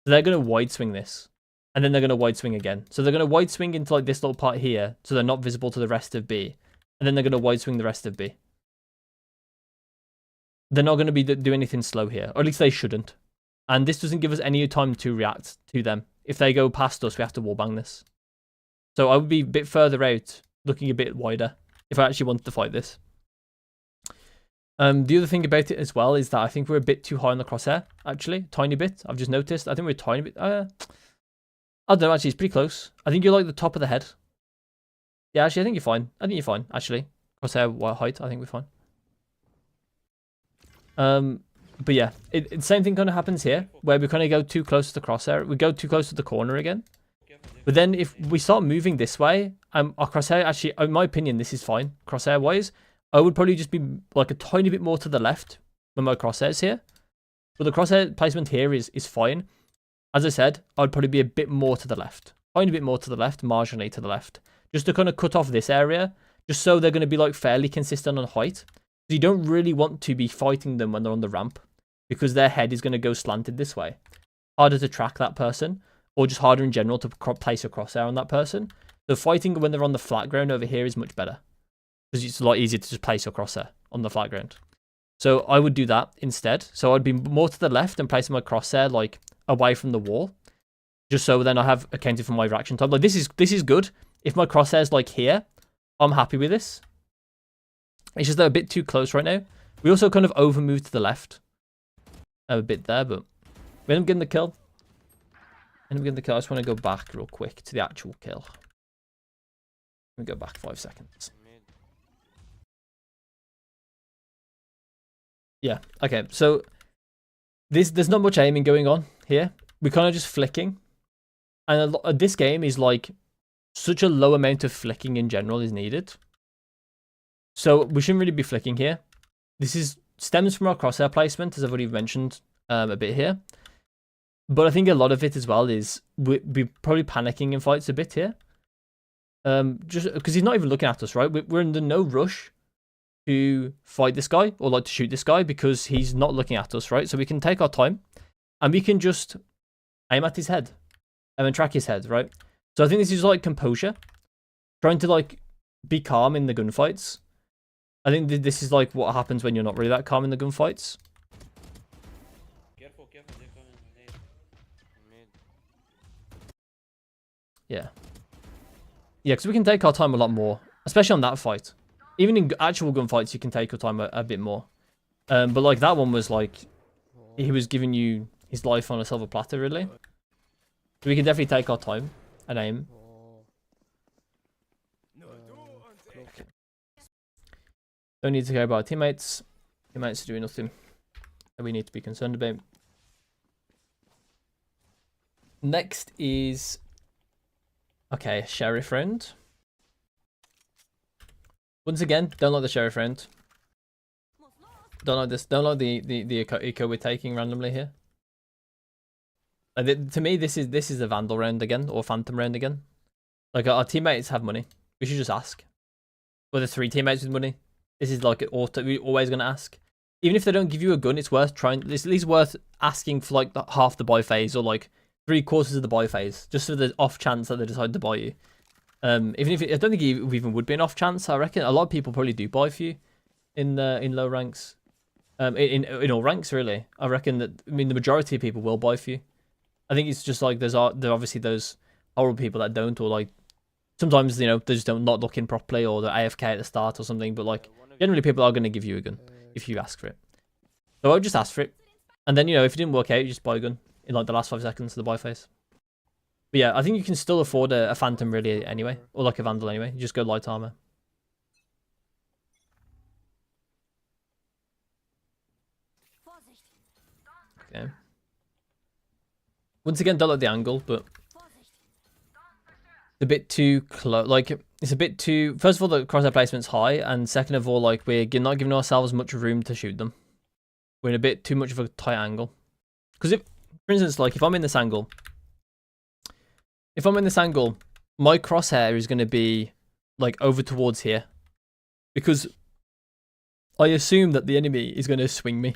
S1: So they're going to wide swing this, and then they're going to wide swing again. So they're going to wide swing into like this little part here, so they're not visible to the rest of B, and then they're going to wide swing the rest of B. They're not going to do anything slow here, or at least they shouldn't. And this doesn't give us any time to react to them. If they go past us, we have to wallbang this. So I would be a bit further out, looking a bit wider, if I actually wanted to fight this. The other thing about it as well is that I think we're a bit too high on the crosshair, actually. Tiny bit. I've just noticed. I think we're a tiny bit... I don't know, actually. It's pretty close. I think you're like the top of the head. Yeah, actually, I think you're fine. Actually. Crosshair height, I think we're fine. But yeah, the same thing kind of happens here, where we kind of go too close to the crosshair. We go too close to the corner again. But then if we start moving this way, our crosshair, actually, in my opinion, this is fine, crosshair-wise. I would probably just be like a tiny bit more to the left when my crosshair's here. But the crosshair placement here is fine. As I said, I'd probably be a bit more to the left. Tiny bit more to the left, marginally to the left. Just to kind of cut off this area, just so they're going to be like fairly consistent on height. You don't really want to be fighting them when they're on the ramp, because their head is going to go slanted this way. Harder to track that person, or just harder in general to place a crosshair on that person. So fighting when they're on the flat ground over here is much better, because it's a lot easier to just place your crosshair on the flat ground. So I would do that instead. So I'd be more to the left and placing my crosshair like away from the wall, just so then I have accounted for my reaction time. Like this is good. If my crosshair's like here, I'm happy with this. It's just they're a bit too close right now. We also kind of over moved to the left a bit there, but we end up getting the kill. I just want to go back real quick to the actual kill. Let me go back 5 seconds. Yeah, okay. So there's not much aiming going on here. We're kind of just flicking. And this game is like such a low amount of flicking in general is needed. So we shouldn't really be flicking here. This stems from our crosshair placement, as I've already mentioned a bit here. But I think a lot of it as well is we're probably panicking in fights a bit here. Just because he's not even looking at us, right? We're under no rush to fight this guy or like to shoot this guy because he's not looking at us, right? So we can take our time and we can just aim at his head and then track his head, right? So I think this is like composure, trying to like be calm in the gunfights. I think this is like what happens when you're not really that calm in the gunfights.
S2: Careful, they're coming mid.
S1: Yeah. Yeah, because we can take our time a lot more, especially on that fight. Even in actual gunfights, you can take your time a bit more. But like that one was like, he was giving you his life on a silver platter, really. So we can definitely take our time and aim. Don't need to care about our teammates. Teammates are doing nothing that we need to be concerned about. Next is... Okay, sheriff round. Once again, don't like the sheriff round. Don't like this. Don't like the eco we're taking randomly here. To me, this is a vandal round again, or phantom round again. Like our teammates have money. We should just ask. Or the 3 teammates with money. This is like auto. We're always gonna ask. Even if they don't give you a gun, it's worth trying. It's at least worth asking for like half the buy phase or like 3/4 of the buy phase, just for the off chance that they decide to buy you. Even if I don't think it even would be an off chance. I reckon a lot of people probably do buy for you. in low ranks. In all ranks really. I reckon that the majority of people will buy for you. I think it's just like there are obviously those horrible people that don't, or like sometimes they just don't not look in properly, or they're AFK at the start or something. But like generally people are going to give you a gun if you ask for it. So I would just ask for it, and then if it didn't work out, you just buy a gun in like the last 5 seconds of the buy phase. But yeah, I think you can still afford a Phantom really anyway, or like a Vandal anyway. You just go light armor. Okay. Once again, don't like the angle, but it's a bit too close. Like it's a bit too. First of all, the crosshair placement's high, and second of all, like we're not giving ourselves much room to shoot them. We're in a bit too much of a tight angle. Because if, for instance, like if I'm in this angle, my crosshair is going to be like over towards here, because I assume that the enemy is going to swing me.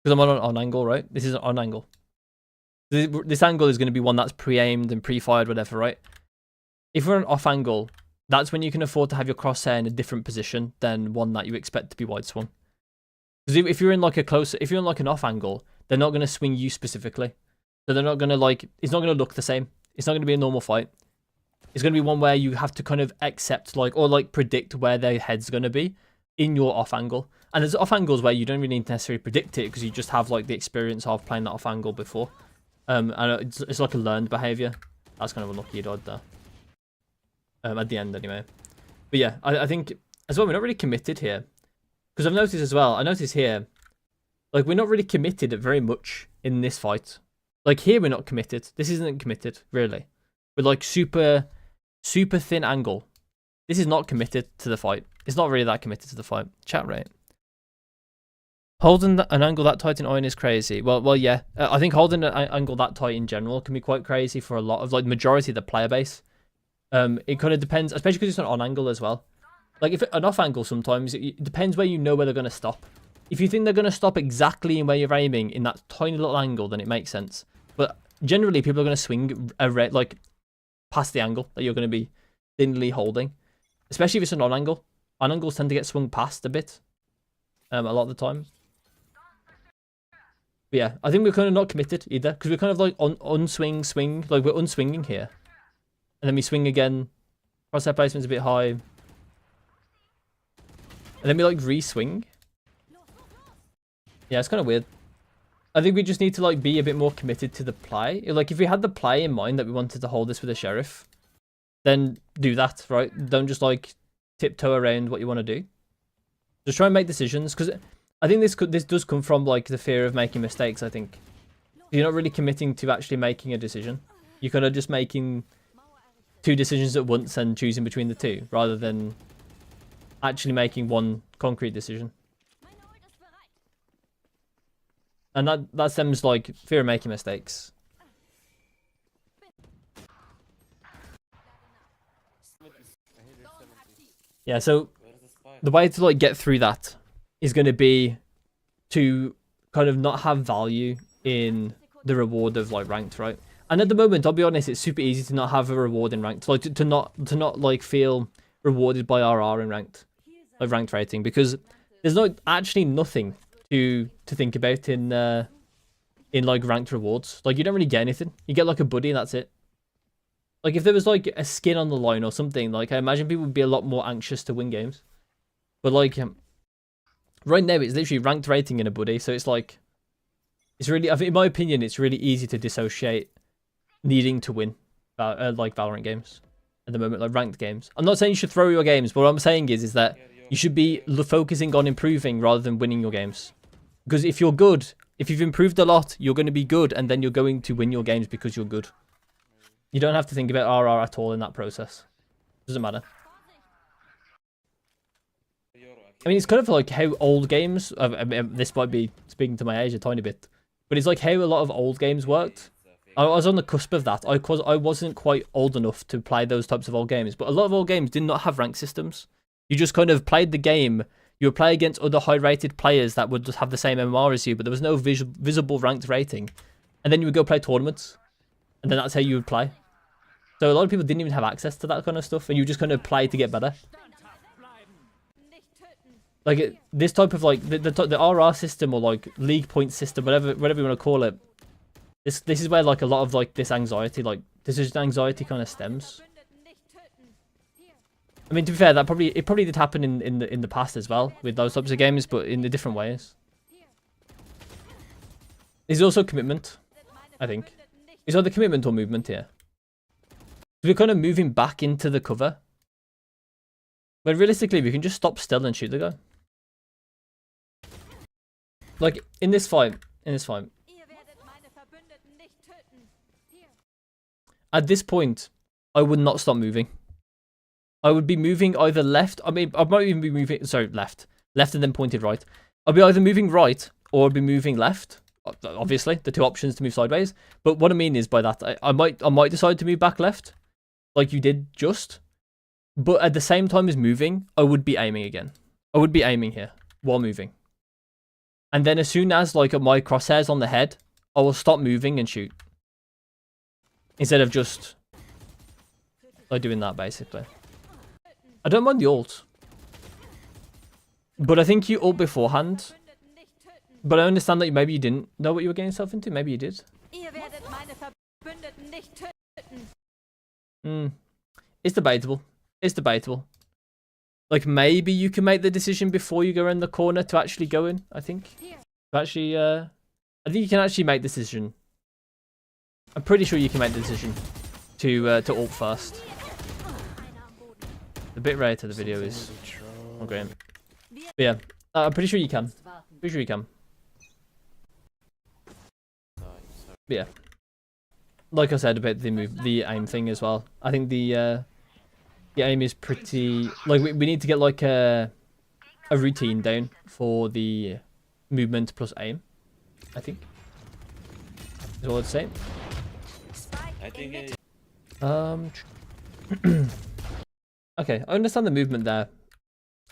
S1: Because I'm on angle, right? This is on angle. This angle is going to be one that's pre-aimed and pre-fired, whatever, right? If we're on off angle, that's when you can afford to have your crosshair in a different position than one that you expect to be wide swung. Because if you're in like if you're in like an off angle, they're not going to swing you specifically. So they're not going to like, it's not going to look the same. It's not going to be a normal fight. It's going to be one where you have to kind of accept or predict where their head's going to be in your off angle. And there's off angles where you don't really need to necessarily predict it because you just have like the experience of playing that off angle before. And it's like a learned behavior. That's kind of unlucky you died there. At the end anyway. But yeah, I think as well we're not really committed here. Because I've noticed as well, I noticed here, like we're not really committed very much in this fight. Like here we're not committed. This isn't committed, really. We're like super thin angle. This is not committed to the fight. It's not really that committed to the fight. Chat rate. Holding an angle that tight in iron is crazy. Well, yeah. I think holding an angle that tight in general can be quite crazy for a lot of like majority of the player base. It kind of depends, especially because it's an on angle as well. Like if an off angle, sometimes it depends where they're going to stop. If you think they're going to stop exactly in where you're aiming in that tiny little angle, then it makes sense. But generally, people are going to swing like past the angle that you're going to be thinly holding, especially if it's an on angle. On angles tend to get swung past a bit, a lot of the time. But yeah, I think we're kind of not committed either, because we're kind of like unswing, swing, like we're unswinging here, and then we swing again. Crosshair placement's a bit high, and then we like re-swing. Yeah, it's kind of weird. I think we just need to like be a bit more committed to the play. Like if we had the play in mind that we wanted to hold this with a sheriff, then do that, right? Don't just like tiptoe around what you want to do. Just try and make decisions, because I think this does come from like the fear of making mistakes. I think you're not really committing to actually making a decision. You're kind of just making 2 decisions at once and choosing between the 2, rather than actually making one concrete decision. And that stems like fear of making mistakes. Yeah, so the way to like get through that is going to be to kind of not have value in the reward of like ranked, right? And at the moment, I'll be honest, it's super easy to not have a reward in ranked, like to not like feel rewarded by RR in ranked, like ranked rating, because there's actually nothing to think about in like ranked rewards. Like you don't really get anything. You get like a buddy and that's it. Like if there was like a skin on the line or something, like I imagine people would be a lot more anxious to win games. But like right now it's literally ranked rating in a buddy, so it's like it's really, in my opinion, it's really easy to dissociate needing to win like Valorant games at the moment, like ranked games. I'm not saying you should throw your games, but what I'm saying is that you should be focusing on improving rather than winning your games. Because if you're good, if you've improved a lot, you're going to be good, and then you're going to win your games because you're good. You don't have to think about RR at all in that process. Doesn't matter. I mean, it's kind of like how old games, this might be speaking to my age a tiny bit, but it's like how a lot of old games worked. I was on the cusp of that. I wasn't quite old enough to play those types of old games, but a lot of old games did not have rank systems. You just kind of played the game. You would play against other high-rated players that would just have the same MMR as you, but there was no visible ranked rating. And then you would go play tournaments, and then that's how you would play. So a lot of people didn't even have access to that kind of stuff, and you just kind of play to get better. Like this type of like the RR system or like league point system, whatever you want to call it. This is where like a lot of like this anxiety, like decision anxiety, kind of stems. I mean, to be fair, it probably did happen in the past as well with those types of games, but in the different ways. There's also commitment, I think. Is either commitment or movement here. We're kind of moving back into the cover. But realistically, we can just stop still and shoot the guy. Like, in this fight. At this point, I would not stop moving. I would be moving either left. I mean, I might even be moving... Sorry, left. Left and then pointed right. I'll be either moving right or I'll be moving left. Obviously, the two options to move sideways. But what I mean is by that, I might decide to move back left. Like you did just. But at the same time as moving, I would be aiming again. I would be aiming here while moving. And then as soon as like my crosshairs on the head, I will stop moving and shoot. Instead of just like doing that basically. I don't mind the ult. But I think you ult beforehand. But I understand that maybe you didn't know what you were getting yourself into. Maybe you did. It's debatable. It's debatable. Like, maybe you can make the decision before you go around the corner to actually go in, I think. I think you can actually make the decision. I'm pretty sure you can make the decision to ult first. The bitrate of the video is not great. But yeah, I'm pretty sure you can. Pretty sure you can. But yeah. Like I said about the aim thing as well. I think the aim is pretty... Like, we need to get, like, a routine down for the movement plus aim, I think. Is all I'd say.
S2: I think
S1: Okay, I understand the movement there.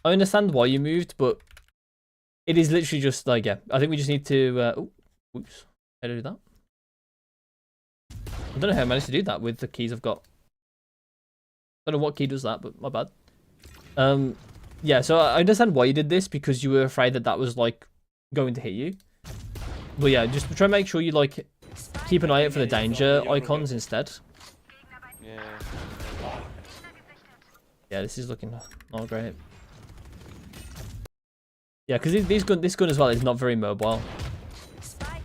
S1: I understand why you moved, but it is literally just, like, yeah. I think we just need to... oops. How to do that? I don't know how I managed to do that with the keys I've got. I don't know what key does that, but my bad. Yeah, so I understand why you did this, because you were afraid that that was, like, going to hit you. But yeah, just try and make sure you, like, keep an eye out for the danger icons instead. Yeah, this is looking not great. Yeah, because this gun as well is not very mobile.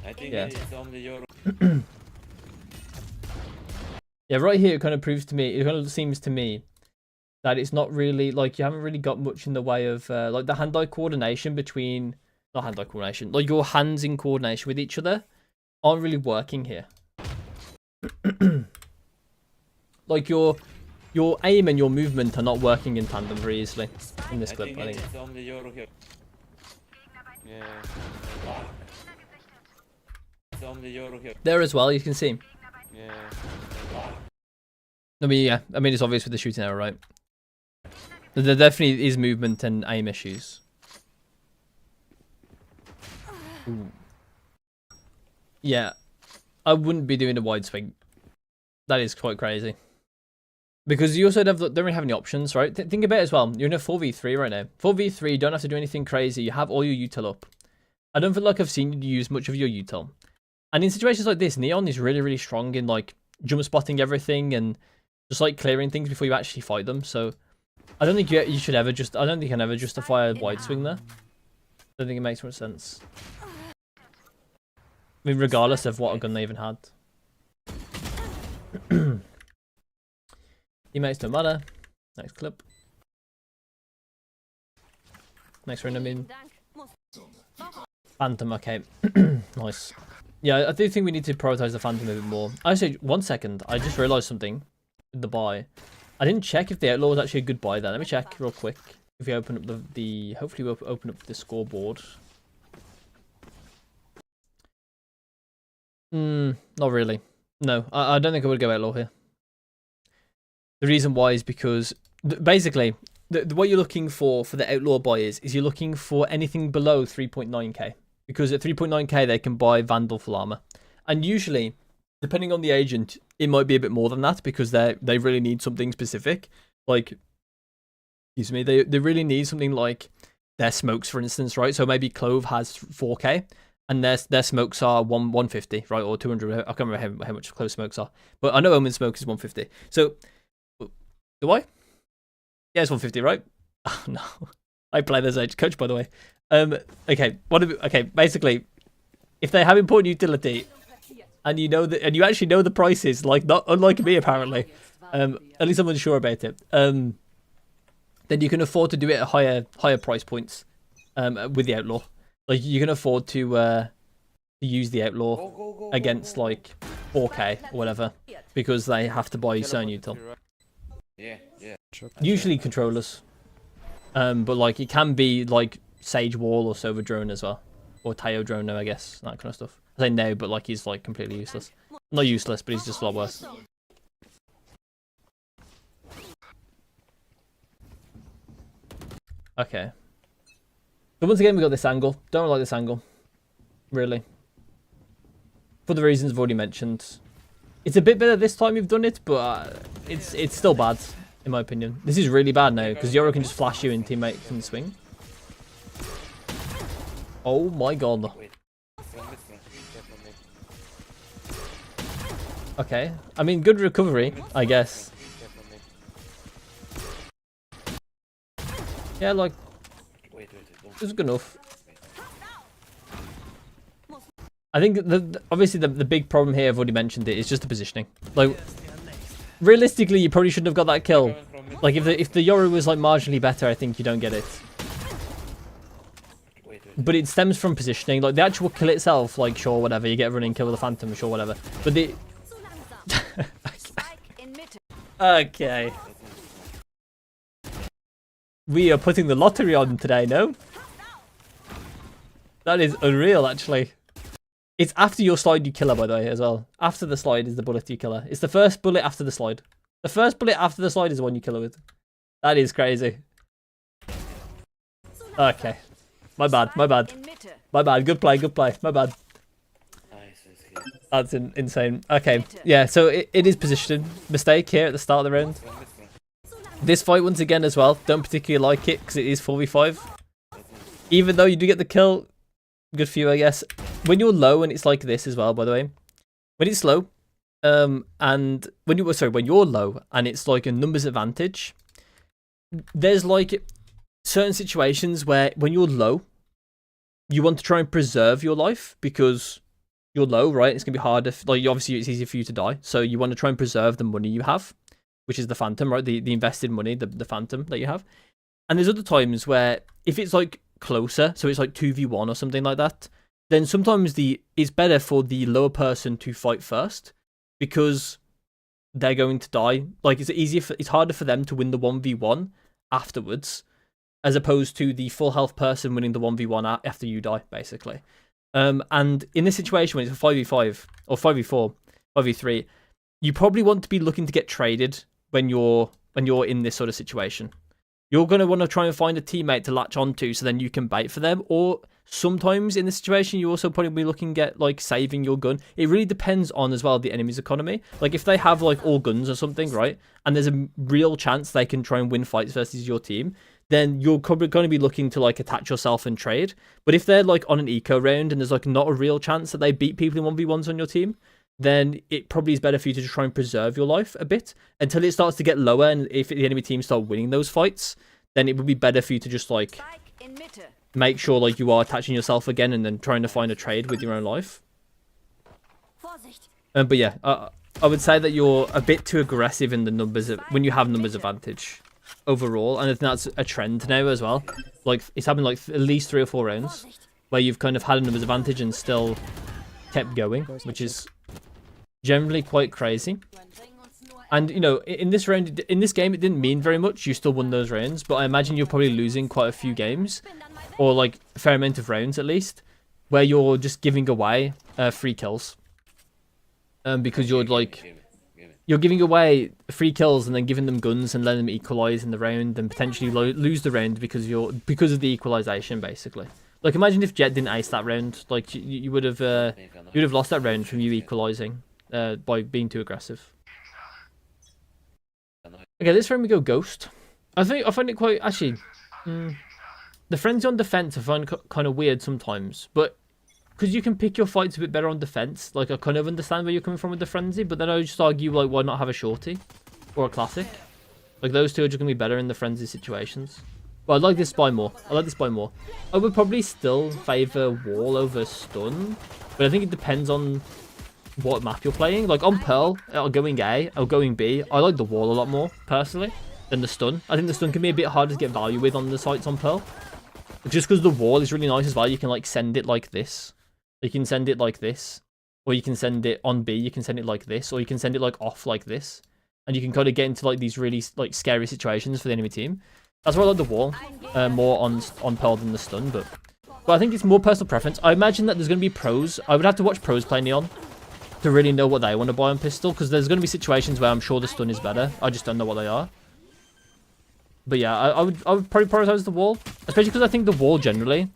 S2: I think
S1: yeah.
S2: it's only your...
S1: Yeah, right here it kind of proves to me, it kind of seems to me that it's not really, like, you haven't really got much in the way of, like, the hand-eye coordination between, not hand-eye coordination, like, your hands in coordination with each other aren't really working here. Like, your aim and your movement are not working in tandem very easily in this clip, I think.
S2: It's only your... Yeah. It's only your...
S1: There as well, you can see.
S2: Yeah.
S1: I mean, yeah, I mean, it's obvious with the shooting arrow, right? There definitely is movement and aim issues. Ooh. Yeah, I wouldn't be doing a wide swing. That is quite crazy. Because you also don't really have any options, right? Think about it as well. You're in a 4v3 right now. 4v3, you don't have to do anything crazy. You have all your util up. I don't feel like I've seen you use much of your util. And in situations like this, Neon is really, really strong in, like, jump spotting everything and just, like, clearing things before you actually fight them. So I don't think you should ever just... I don't think you can ever justify a wide swing there. I don't think it makes much sense. I mean, regardless of what a gun they even had. Teammates don't matter. Next clip. Next round, I mean. Phantom, okay. Nice. Yeah, I do think we need to prioritize the Phantom a bit more. Actually, 1 second. I just realized something with the buy. I didn't check if the Outlaw was actually a good buy there. Let me check real quick. If we open up the hopefully we'll open up the scoreboard. Not really. No, I don't think I would go Outlaw here. The reason why is because, basically, what you're looking for the Outlaw buy is you're looking for anything below 3.9k. Because at 3.9k, they can buy Vandal full armor. And usually, depending on the agent, it might be a bit more than that because they really need something specific. Like, excuse me, they really need something like their smokes, for instance, right? So maybe Clove has 4K, and their smokes are 150, right, or 200. I can't remember how much Clove smokes are, but I know Omen smoke is 150. So, do I? Yeah, it's 150, right? Oh no, I play this age coach, by the way. Okay, okay, basically, if they have important utility, and you know that, and you actually know the prices, like not unlike me apparently, at least I'm unsure about it. Then you can afford to do it at higher price points, with the outlaw. Like you can afford to use the outlaw against like 4K or whatever, because they have to buy certain util.
S2: Yeah, yeah.
S1: Usually controllers, but like it can be like Sage Wall or Silver Drone as well, or Tayo Drone now, I guess, that kind of stuff. I say no, but like he's like completely useless. Not useless, but he's just a lot worse. Okay. So once again, we got this angle. Don't like this angle, really, for the reasons I've already mentioned. It's a bit better this time you've done it, but it's still bad, in my opinion. This is really bad now, because Yoro can just flash you and teammate can swing. Oh my god. Okay. I mean, good recovery, I guess. Yeah, like, it was good enough. I think obviously the big problem here, I've already mentioned it, is just the positioning. Like, realistically, you probably shouldn't have got that kill. Like, if the Yoru was like marginally better, I think you don't get it. But it stems from positioning. Like the actual kill itself, like sure, whatever, you get a running kill with a Phantom, sure, whatever. But the okay, we are putting the lottery on today, no? That is unreal, actually. It's after your slide you kill her, by the way, as well. After the slide is the bullet you kill her. It's the first bullet after the slide. The first bullet after the slide is the one you kill her with. That is crazy. Okay. My bad, my bad. My bad, good play, my bad. That's insane. Okay, yeah, so it is positioning. Mistake here at the start of the round. This fight, once again, as well, don't particularly like it, because it is 4v5. Even though you do get the kill, good for you, I guess. When you're low, and it's like this as well, by the way. When it's low, and when you're low, and it's like a numbers advantage, there's like certain situations where when you're low, you want to try and preserve your life because you're low, right? It's gonna be harder. Like obviously, it's easier for you to die, so you want to try and preserve the money you have, which is the Phantom, right? The invested money, the Phantom that you have. And there's other times where if it's like closer, so it's like 2v1 or something like that, then sometimes it's better for the lower person to fight first because they're going to die. Like it's harder for them to win the 1v1 afterwards, as opposed to the full health person winning the 1v1 after you die, basically. And in this situation, when it's a 5v5 or 5v4, 5v3, you probably want to be looking to get traded when you're in this sort of situation. You're going to want to try and find a teammate to latch onto so then you can bait for them. Or sometimes in this situation, you also probably be looking at like saving your gun. It really depends on as well the enemy's economy. Like if they have like all guns or something, right? And there's a real chance they can try and win fights versus your team, then you're probably going to be looking to like attach yourself and trade. But if they're like on an eco round and there's like not a real chance that they beat people in 1v1s on your team, then it probably is better for you to just try and preserve your life a bit until it starts to get lower. And if the enemy team start winning those fights, then it would be better for you to just like make sure like you are attaching yourself again and then trying to find a trade with your own life. But yeah, I would say that you're a bit too aggressive in the numbers when you have numbers advantage overall, and I think that's a trend now as well. Like it's happened like at least 3 or 4 rounds where you've kind of had a numbers advantage and still kept going, which is generally quite crazy. And you know, in this round, in this game, it didn't mean very much. You still won those rounds, but I imagine you're probably losing quite a few games, or like a fair amount of rounds at least, where you're just giving away free kills, because you're like you're giving away free kills and then giving them guns and letting them equalize in the round and potentially lose the round because of the equalization, basically. Like imagine if Jet didn't ace that round, like you would have lost that round from you equalizing by being too aggressive. Okay, this round we go Ghost. I find it quite actually. the frenzy on defense I find kind of weird sometimes, but because you can pick your fights a bit better on defense, like I kind of understand where you're coming from with the frenzy, but then I would just argue like why not have a shorty or a classic? Like those two are just gonna be better in the frenzy situations. But I like this buy more. I like this buy more. I would probably still favor wall over stun, but I think it depends on what map you're playing. Like on Pearl, or going A, or going B, I like the wall a lot more personally than the stun. I think the stun can be a bit harder to get value with on the sites on Pearl. Just because the wall is really nice as well, you can like send it like this. You can send it like this, or you can send it on B. You can send it like this, or you can send it like off like this, and you can kind of get into like these really like scary situations for the enemy team. That's why I like the wall more on Pearl than the stun, but I think it's more personal preference. I imagine that there's going to be pros. I would have to watch pros play Neon to really know what they want to buy on pistol, because there's going to be situations where I'm sure the stun is better. I just don't know what they are. But yeah, I would probably prioritize the wall, especially because I think the wall generally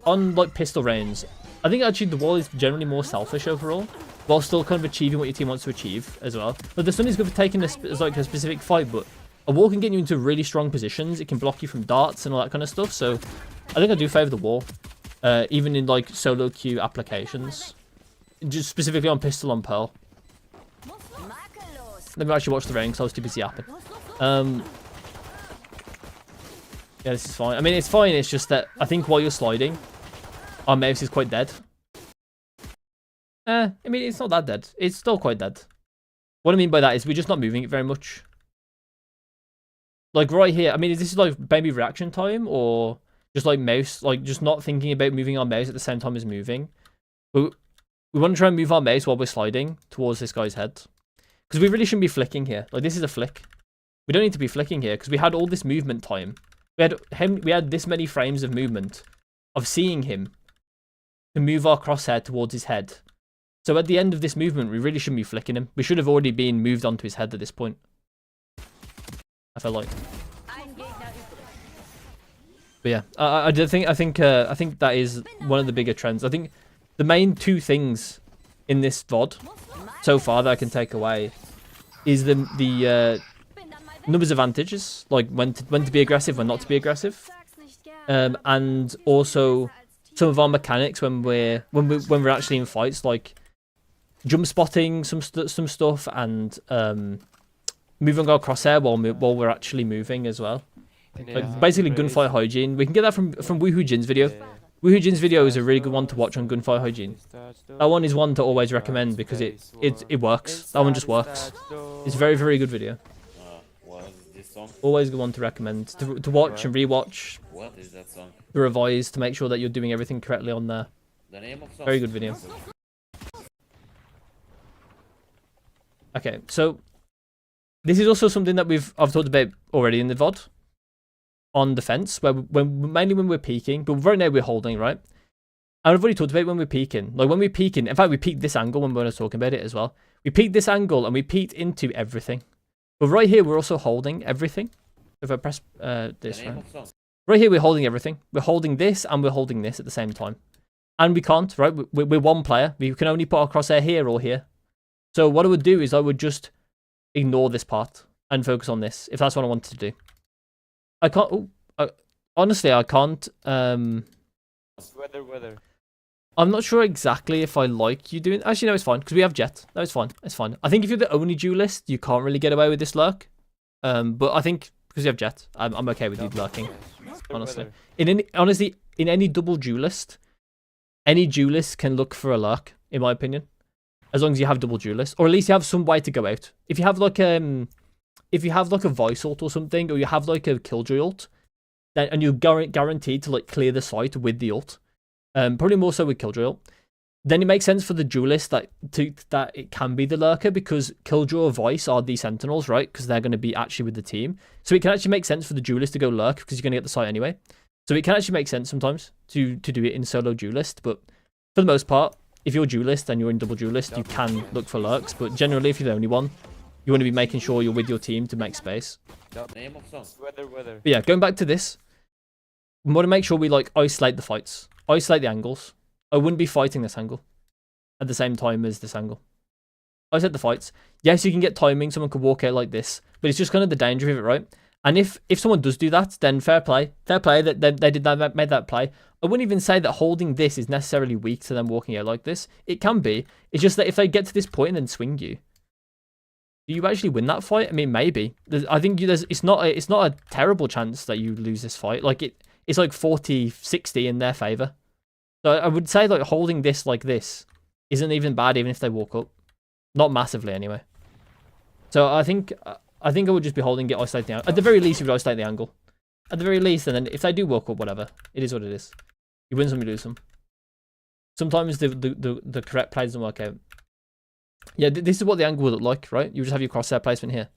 S1: on like pistol range, I think actually the wall is generally more selfish overall, while still kind of achieving what your team wants to achieve as well. But the stun is good for taking as like a specific fight, but a wall can get you into really strong positions. It can block you from darts and all that kind of stuff. So I think I do favor the wall, even in like solo queue applications, just specifically on pistol on Pearl. Let me actually watch the rain because I was too busy yapping. Yeah, this is fine. I mean, it's fine. It's just that I think while you're sliding, our mouse is quite dead. I mean, it's not that dead. It's still quite dead. What I mean by that is we're just not moving it very much. Like right here, I mean, is this like maybe reaction time or just like mouse, like just not thinking about moving our mouse at the same time as moving? But we want to try and move our mouse while we're sliding towards this guy's head. Because we really shouldn't be flicking here. Like this is a flick. We don't need to be flicking here because we had all this movement time. We had this many frames of movement of seeing him to move our crosshair towards his head. So at the end of this movement, we really shouldn't be flicking him. We should have already been moved onto his head at this point. I felt like. But yeah, I think that is one of the bigger trends. I think the main two things in this VOD so far that I can take away is the numbers advantages, like when to be aggressive, when not to be aggressive, and also some of our mechanics when we're actually in fights, like jump spotting some stuff and moving our crosshair while we're actually moving as well. Like basically gunfire hygiene. We can get that from Woohoo Jin's video. Woohoo Jin's video is a really good one to watch on gunfire hygiene. That one is one to always recommend because it works. That one just works. It's a very, very good video.
S2: What is this song?
S1: Always a good one to recommend to watch and rewatch.
S2: What is that song?
S1: To revise to make sure that you're doing everything correctly on there.
S2: The name of song?
S1: Very good video. Okay, so this is also something that I've talked about already in the VOD on defense, where mainly when we're peeking, but right now we're holding, right? And I've already talked about when we're peeking. Like when we're peeking, in fact, we peeked this angle when we were talking about it as well. We peeked this angle and we peeked into everything. But right here, we're also holding everything. If I press this, right here, we're holding everything. We're holding this and we're holding this at the same time. And we can't, right? We're one player. We can only put our crosshair here or here. So what I would do is I would just ignore this part and focus on this, if that's what I wanted to do. I can't... honestly, I can't...
S3: Weather.
S1: I'm not sure exactly if I like you doing... Actually, no, it's fine, because we have Jet. No, it's fine. It's fine. I think if you're the only duelist, you can't really get away with this lurk. But I think, because you have Jet, I'm okay with you lurking, honestly. Honestly, in any double duelist, any duelist can look for a lurk, in my opinion. As long as you have double duelist. Or at least you have some way to go out. If you have like a voice ult or something, or you have like a killjoy ult, and you're guaranteed to like clear the site with the ult, probably more so with killjoy ult, then it makes sense for the duelist that it can be the lurker, because killjoy or voice are the sentinels, right? Because they're going to be actually with the team. So it can actually make sense for the duelist to go lurk, because you're going to get the site anyway. So it can actually make sense sometimes to do it in solo duelist, but for the most part, if you're duelist and you're in double duelist, you can look for lurks, but generally if you're the only one, you want to be making sure you're with your team to make space.
S2: Name of song?
S3: Weather.
S1: But yeah, going back to this, we want to make sure we like isolate the fights, isolate the angles. I wouldn't be fighting this angle at the same time as this angle. Isolate the fights. Yes, you can get timing. Someone could walk out like this, but it's just kind of the danger of it, right? And if someone does do that, then fair play that they did that, made that play. I wouldn't even say that holding this is necessarily weak to them walking out like this. It can be. It's just that if they get to this point and then swing you, do you actually win that fight? I mean, maybe. I think it's not a terrible chance that you lose this fight. Like it's like 40-60 in their favor. So I would say like holding this like this isn't even bad, even if they walk up. Not massively anyway. So I think I would just be holding it, isolate the angle. At the very least, you would isolate the angle. At the very least, and then if they do walk up, whatever. It is what it is. You win some, you lose some. Sometimes the correct play doesn't work out. Yeah, this is what the angle would look like, right? You just have your crosshair placement here.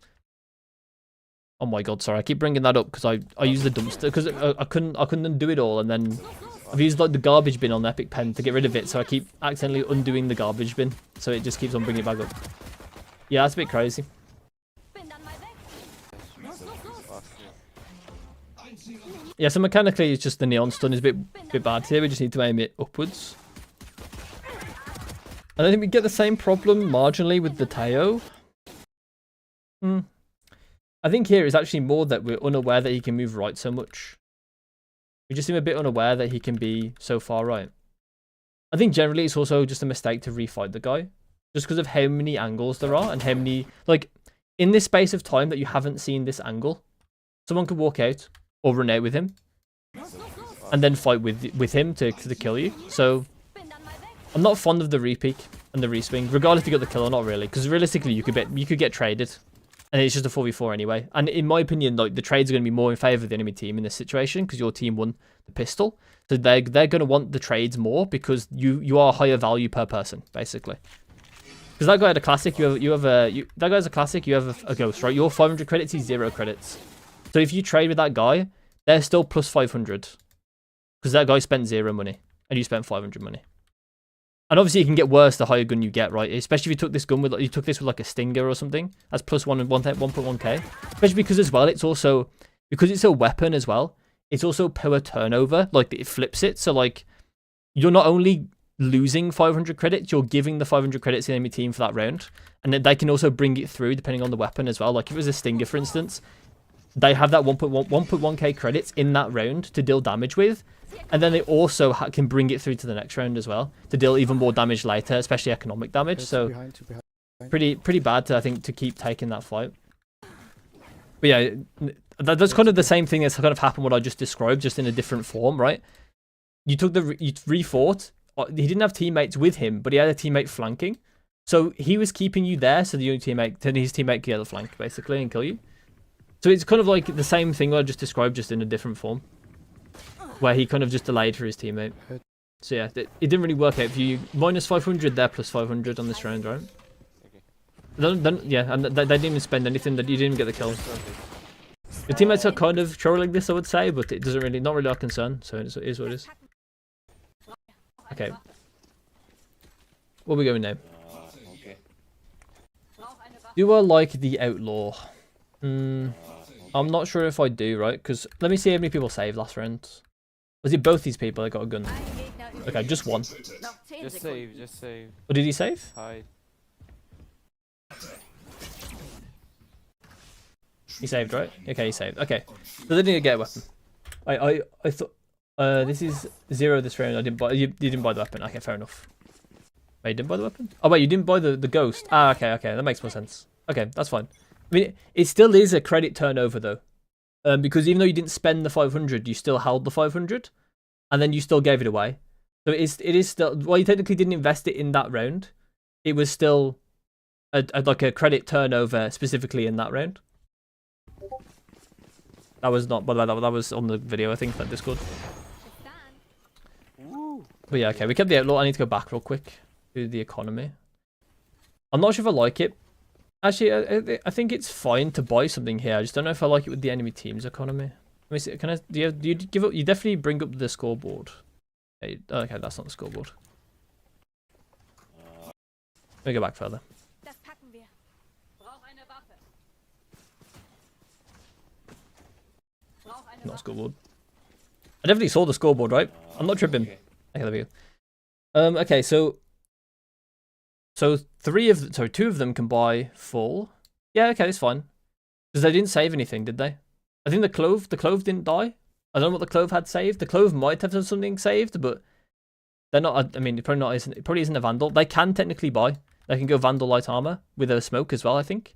S1: Oh my god, sorry. I keep bringing that up because I use the dumpster because I couldn't undo it all, and then I've used like the garbage bin on Epic Pen to get rid of it, so I keep accidentally undoing the garbage bin, so it just keeps on bringing it back up. Yeah, that's a bit crazy. Yeah, so mechanically it's just the neon stun is a bit bad here. We just need to aim it upwards. I don't think we get the same problem marginally with the Teo. I think here it's actually more that we're unaware that he can move right so much. We just seem a bit unaware that he can be so far right. I think generally it's also just a mistake to refight the guy. Just because of how many angles there are and how many... Like, in this space of time that you haven't seen this angle, someone could walk out or run out with him and then fight with him to kill you. So I'm not fond of the re-peek and the re-swing, regardless if you got the kill or not really, because realistically you could get traded and it's just a 4v4 anyway. And in my opinion, like, the trades are going to be more in favor of the enemy team in this situation because your team won the pistol. So they're going to want the trades more because you are higher value per person, basically. Because that guy had a classic, that guy's a classic, you have a ghost, right? You're 500 credits, he's 0 credits. So if you trade with that guy, they're still plus 500. Because that guy spent 0 money, and you spent 500 money. And obviously it can get worse the higher gun you get, right? Especially if you took this gun with, like a Stinger or something. That's plus 1.1k. Especially because as well, it's also, because it's a weapon as well, it's also power turnover. Like, it flips it. So like, you're not only losing 500 credits, you're giving the 500 credits to the enemy team for that round. And then they can also bring it through depending on the weapon as well. Like if it was a Stinger, for instance, they have that 1.1k credits in that round to deal damage with. And then they also can bring it through to the next round as well to deal even more damage later, especially economic damage. So pretty bad to, I think, to keep taking that fight. But yeah, that's kind of the same thing that's kind of happened what I just described, just in a different form, right? You re-fought. He didn't have teammates with him, but he had a teammate flanking. So he was keeping you there so his teammate could get the flank, basically, and kill you. So it's kind of like the same thing I just described, just in a different form. Where he kind of just delayed for his teammate. So yeah, it didn't really work out for you. Minus 500 there, plus 500 on this round, right? Yeah, and they didn't even spend anything, that you didn't even get the kill. The teammates are kind of trolling this, I would say, but it doesn't really, not really our concern, so it is what it is. Okay. Where are we going now?
S2: Okay.
S1: Do I like the outlaw? I'm not sure if I do, right? Because let me see how many people saved last round. Was it both these people that got a gun? Okay, just one.
S3: Just save, just save.
S1: Or did he save?
S3: Hide.
S1: He saved, right? Okay, he saved. Okay. So they didn't get a weapon. I thought this is 0 this round. I didn't buy you didn't buy the weapon. Okay, fair enough. Wait, you didn't buy the weapon? Oh wait, you didn't buy the ghost. Ah, okay, that makes more sense. Okay, that's fine. I mean, it still is a credit turnover though. Because even though you didn't spend the 500, you still held the 500, and then you still gave it away. So it is still, well, you technically didn't invest it in that round. It was still like a credit turnover specifically in that round. That was not, but that was on the video, I think, that Discord. But yeah, okay, we kept the outlaw. I need to go back real quick to the economy. I'm not sure if I like it. Actually, I think it's fine to buy something here. I just don't know if I like it with the enemy team's economy. Let me see. Can I? Do you give up? You definitely bring up the scoreboard. Okay, that's not the scoreboard. Let me go back further. Not scoreboard. I definitely saw the scoreboard, right? I'm not tripping. Okay, there we go. Okay, so two of them can buy full. Yeah, okay, that's fine. Because they didn't save anything, did they? I think the Clove didn't die. I don't know what the Clove had saved. The Clove might have something saved, but they're not. I mean, it probably isn't a Vandal. They can technically buy. They can go Vandal light armor with a smoke as well, I think.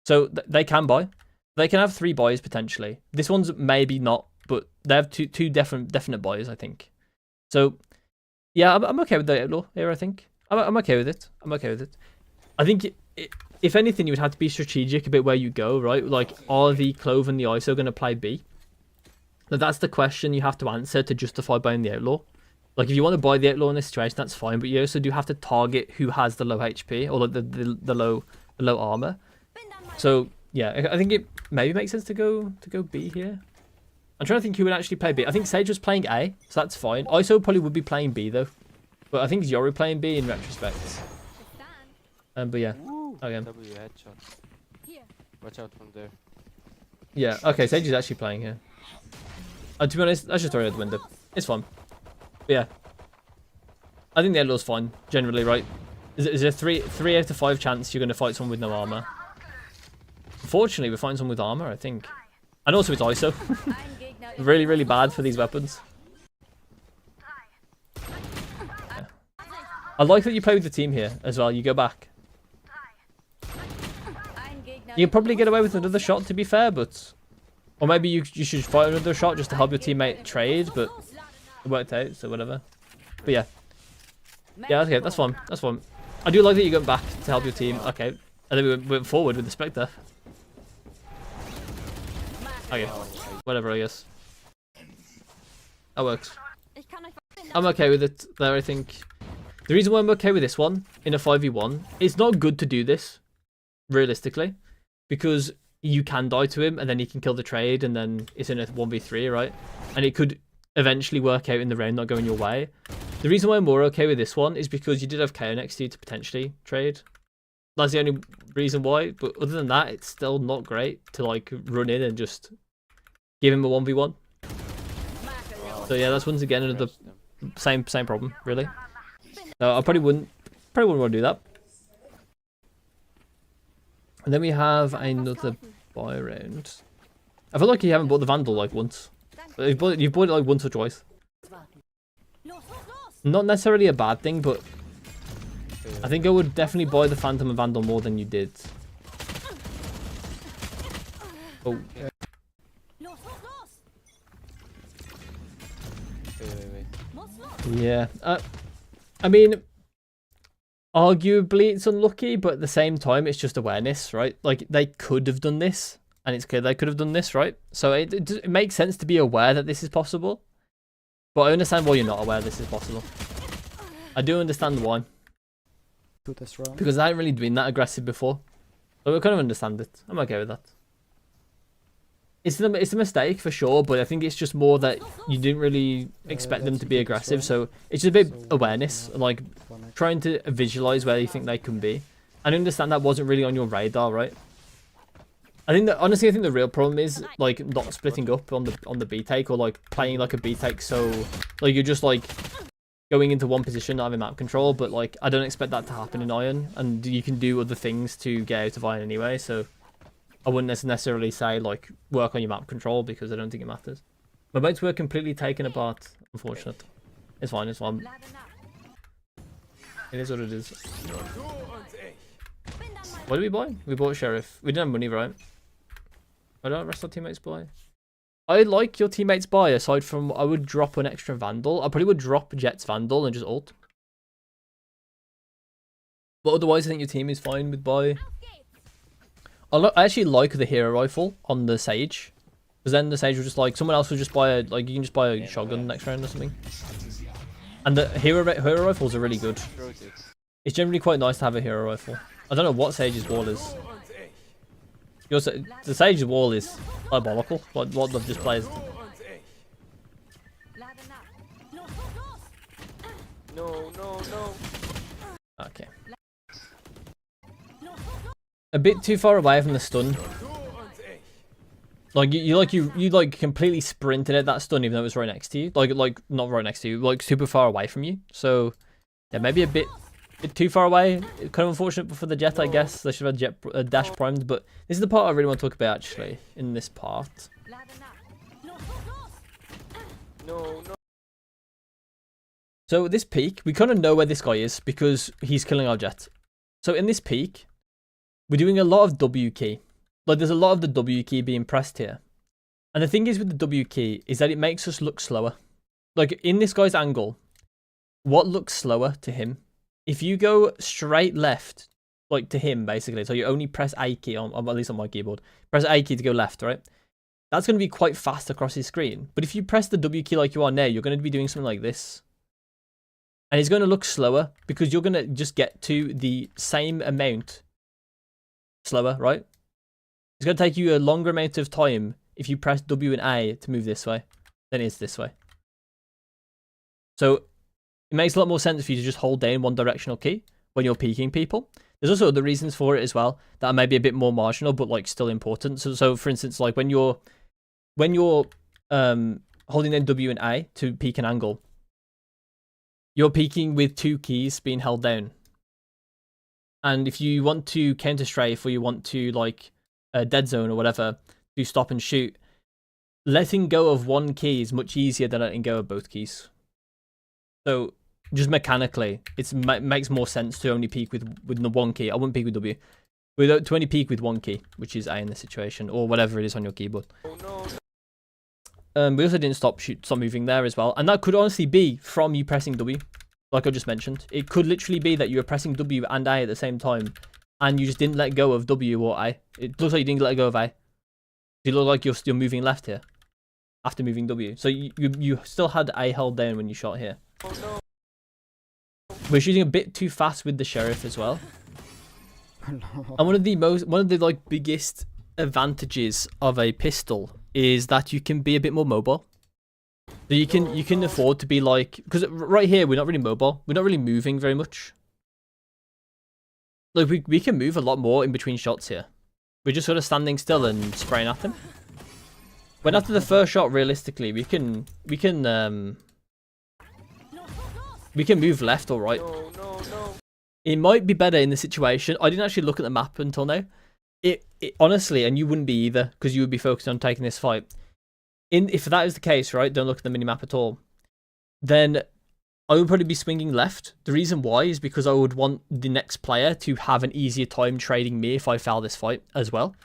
S1: So they can buy. They can have 3 buys potentially. This one's maybe not, but they have two definite buys, I think. So yeah, I'm okay with the Outlaw here. I think I'm okay with it. I'm okay with it. I think if anything, you would have to be strategic about where you go, right? Like, are the Clove and the ISO going to play B? Now, that's the question you have to answer to justify buying the Outlaw. Like, if you want to buy the Outlaw in this situation, that's fine, but you also do have to target who has the low HP or like the low armor. So yeah, I think it maybe makes sense to go B here. I'm trying to think who would actually play B. I think Sage was playing A, so that's fine. ISO probably would be playing B though, but I think Yoru playing B in retrospect. But yeah, okay.
S3: W headshot. Watch out from there.
S1: Yeah, okay, Sage is actually playing here. To be honest, let's just throw it out the window. It's fine. But yeah, I think the Outlaw's fine generally, right? Is there 3 out of 5 chance you're going to fight someone with no armor? Unfortunately, we're fighting someone with armor, I think. And also it's ISO. Really, really bad for these weapons. Yeah. I like that you play with the team here as well. You go back. You can probably get away with another shot, to be fair, but... Or maybe you should fight another shot just to help your teammate trade, but... It worked out, so whatever. But yeah. Yeah, okay, that's fine. That's fine. I do like that you're going back to help your team. Okay. And then we went forward with the Spectre. Okay. Whatever, I guess. That works. I'm okay with it there, I think. The reason why I'm okay with this one, in a 5v1, it's not good to do this, realistically. Because you can die to him, and then he can kill the trade, and then it's in a 1v3, right? And it could eventually work out in the round not going your way. The reason why I'm more okay with this one is because you did have KO next to you to potentially trade. That's the only reason why, but other than that, it's still not great to like run in and just give him a 1v1. So yeah, that's once again another same problem, really. So I probably wouldn't want to do that. And then we have another buy round. I feel like you haven't bought the Vandal like once. You've bought it like once or twice. Not necessarily a bad thing, but I think I would definitely buy the Phantom and Vandal more than you did. Oh. Yeah. I mean, arguably it's unlucky, but at the same time, it's just awareness, right? Like, they could have done this, and it's clear they could have done this, right? So it makes sense to be aware that this is possible. But I understand why you're not aware this is possible. I do understand why. Because I haven't really been that aggressive before. So I kind of understand it. I'm okay with that. It's a mistake for sure, but I think it's just more that you didn't really expect them to be aggressive. So it's just a bit awareness, like trying to visualize where you think they can be. And I understand that wasn't really on your radar, right? Honestly, I think the real problem is like not splitting up on the B take, or like playing like a B take. So like you're just like going into one position, not having map control. But like I don't expect that to happen in Iron, and you can do other things to get out of Iron anyway. So I wouldn't necessarily say like work on your map control, because I don't think it matters. My mates were completely taken apart. Unfortunate. It's fine. It's fine. It is what it is. What did we buy? We bought Sheriff. We didn't have money, right? Why don't the rest of our teammates buy? I like your teammates buy, aside from I would drop an extra Vandal. I probably would drop Jet's Vandal and just ult. But otherwise, I think your team is fine with buy. I actually like the hero rifle on the Sage. Because then the Sage will just like, someone else will just buy a, like you can just buy a shotgun next round or something. And the hero rifles are really good. It's generally quite nice to have a hero rifle. I don't know what Sage's wall is. The Sage's wall is diabolical. What they've just played.
S3: No.
S1: Okay. A bit too far away from the stun. Like you completely sprinted at that stun, even though it was right next to you. Like not right next to you, like super far away from you. So yeah, maybe a bit too far away. Kind of unfortunate for the Jet, I guess. They should have had Jet dash primed, but this is the part I really want to talk about actually in this part.
S3: No, no.
S1: So this peak, we kind of know where this guy is because he's killing our jet. So in this peak, we're doing a lot of W key. Like there's a lot of the W key being pressed here. And the thing is with the W key is that it makes us look slower. Like in this guy's angle, what looks slower to him? If you go straight left, like to him basically, so you only press A key on at least on my keyboard, press A key to go left, right? That's going to be quite fast across his screen. But if you press the W key like you are now, you're going to be doing something like this. And it's going to look slower because you're going to just get to the same amount slower, right? It's going to take you a longer amount of time if you press W and A to move this way than it is this way. So it makes a lot more sense for you to just hold down one directional key when you're peeking people. There's also other reasons for it as well that are maybe a bit more marginal, but like still important. So for instance, like when you're holding down W and A to peek an angle, you're peeking with two keys being held down. And if you want to counter strafe or you want to like dead zone or whatever to stop and shoot, letting go of one key is much easier than letting go of both keys. So just mechanically, it makes more sense to only peek with the one key. I wouldn't peek with W. To only peek with one key, which is A in this situation, or whatever it is on your keyboard.
S3: Oh, no.
S1: We also didn't stop moving there as well. And that could honestly be from you pressing W, like I just mentioned. It could literally be that you were pressing W and A at the same time, and you just didn't let go of W or A. It looks like you didn't let go of A. You look like you're still moving left here after moving W. So you still had A held down when you shot here.
S3: Oh, no.
S1: We're shooting a bit too fast with the sheriff as well.
S3: No.
S1: And one of the like biggest advantages of a pistol is that you can be a bit more mobile. So you can afford to be like, because right here we're not really mobile. We're not really moving very much. Like we can move a lot more in between shots here. We're just sort of standing still and spraying at them. When after the first shot, realistically, we can move left or right.
S3: No, no, no.
S1: It might be better in the situation. I didn't actually look at the map until now. It honestly, and you wouldn't be either, because you would be focused on taking this fight. If that is the case, right, don't look at the minimap at all, then I would probably be swinging left. The reason why is because I would want the next player to have an easier time trading me if I fail this fight as well.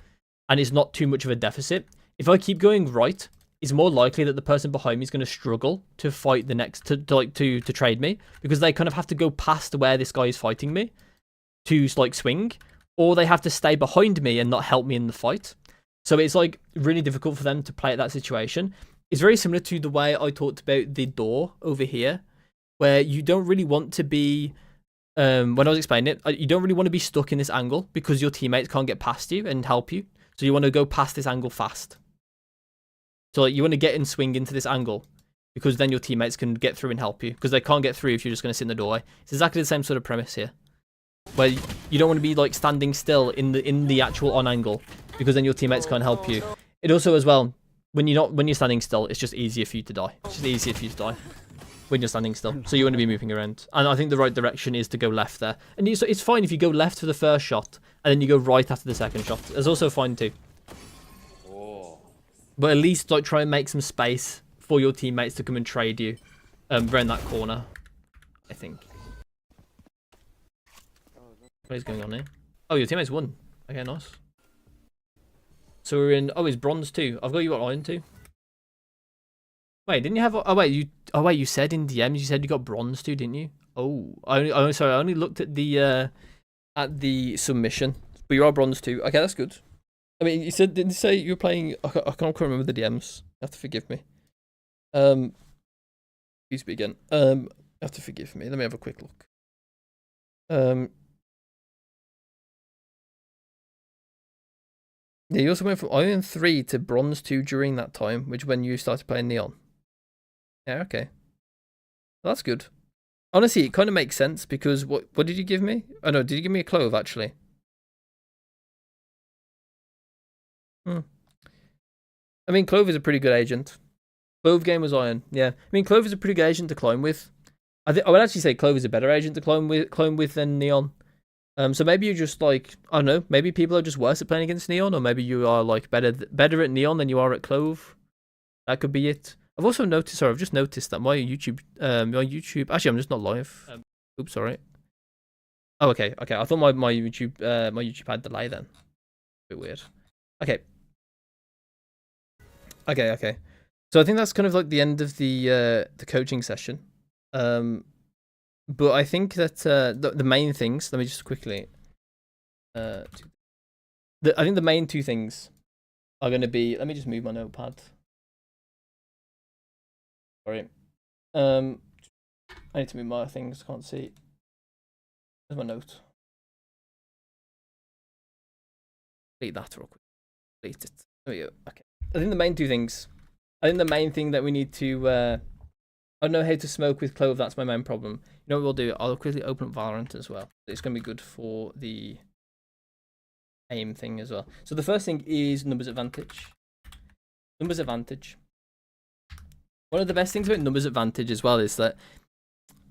S1: And it's not too much of a deficit. If I keep going right, it's more likely that the person behind me is going to struggle to fight the next, to trade me, because they kind of have to go past where this guy is fighting me to like swing, or they have to stay behind me and not help me in the fight. So it's like really difficult for them to play at that situation. It's very similar to the way I talked about the door over here, where you don't really want to be, when I was explaining it, you don't really want to be stuck in this angle because your teammates can't get past you and help you. So you want to go past this angle fast. So like, you want to get and swing into this angle because then your teammates can get through and help you, because they can't get through if you're just going to sit in the doorway. It's exactly the same sort of premise here, where you don't want to be like standing still in the actual on angle, because then your teammates can't help you. It also as well, when you're standing still, it's just easier for you to die. It's just easier for you to die when you're standing still. So you want to be moving around. And I think the right direction is to go left there. And it's fine if you go left for the first shot and then you go right after the second shot. It's also fine too.
S2: Oh.
S1: But at least like try and make some space for your teammates to come and trade you around that corner, I think. What is going on here? Oh, your teammates won. Okay, nice. So we're in. Oh, it's bronze 2. I've got you at iron 2. Wait, didn't you have? Oh wait, you said in DMs you said you got bronze 2, didn't you? Oh, sorry, I only looked at the submission. But you are bronze 2. Okay, that's good. I mean, you said, didn't you say you were playing? I can't quite remember the DMs. You have to forgive me. Excuse me again. You have to forgive me. Let me have a quick look. Yeah, you also went from Iron 3 to Bronze 2 during that time, which when you started playing Neon. Yeah, okay. Well, that's good. Honestly, it kind of makes sense because what did you give me? Oh no, did you give me a clove actually? I mean, clove is a pretty good agent. Clove game was iron. Yeah, I mean, clove is a pretty good agent to clone with. I would actually say clove is a better agent to clone with than Neon. So maybe you just like, I don't know, maybe people are just worse at playing against Neon, or maybe you are like better at Neon than you are at Clove. That could be it. I've also noticed, sorry, I've just noticed that my YouTube, actually, I'm just not live. Oops, sorry. Oh, okay. I thought my YouTube had delay then. A bit weird. Okay. So I think that's kind of like the end of the coaching session. But I think that the main things. Let me just quickly. I think the main two things are going to be. Let me just move my notepad. Sorry. I need to move my things. Can't see. There's my note. Delete that real quick. Delete it. There we go. Okay. I think the main two things. I think the main thing that we need to. I don't know how to smoke with clove. That's my main problem. You know what we'll do? I'll quickly open up Valorant as well. It's going to be good for the aim thing as well. So the first thing is numbers advantage. Numbers advantage. One of the best things about numbers advantage as well is that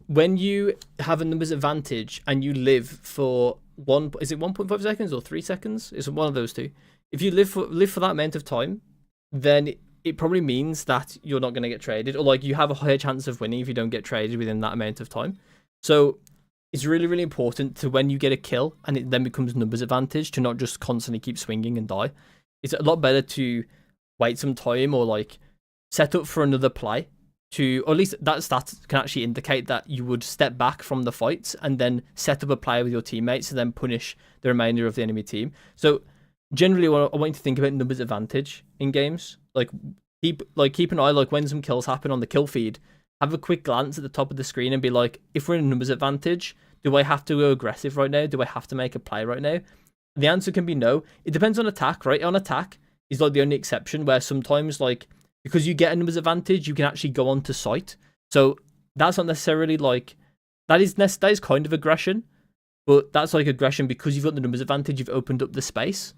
S1: when you have a numbers advantage and you live for 1.5 seconds or 3 seconds? It's one of those two. If you live for that amount of time, then it probably means that you're not going to get traded, or like you have a higher chance of winning if you don't get traded within that amount of time. So it's really, really important to, when you get a kill and it then becomes numbers advantage, to not just constantly keep swinging and die. It's a lot better to wait some time or like set up for another play, to, or at least that stat can actually indicate that you would step back from the fights and then set up a play with your teammates to then punish the remainder of the enemy team. So generally, I want you to think about numbers advantage in games. Keep an eye, like when some kills happen on the kill feed, have a quick glance at the top of the screen and be like, if we're in a numbers advantage, do I have to go aggressive right now? Do I have to make a play right now? The answer can be no. It depends on attack, right? On attack is like the only exception, where sometimes, like, because you get a numbers advantage, you can actually go on to site. So that's not necessarily like, that is kind of aggression, but that's like aggression because you've got the numbers advantage, you've opened up the space.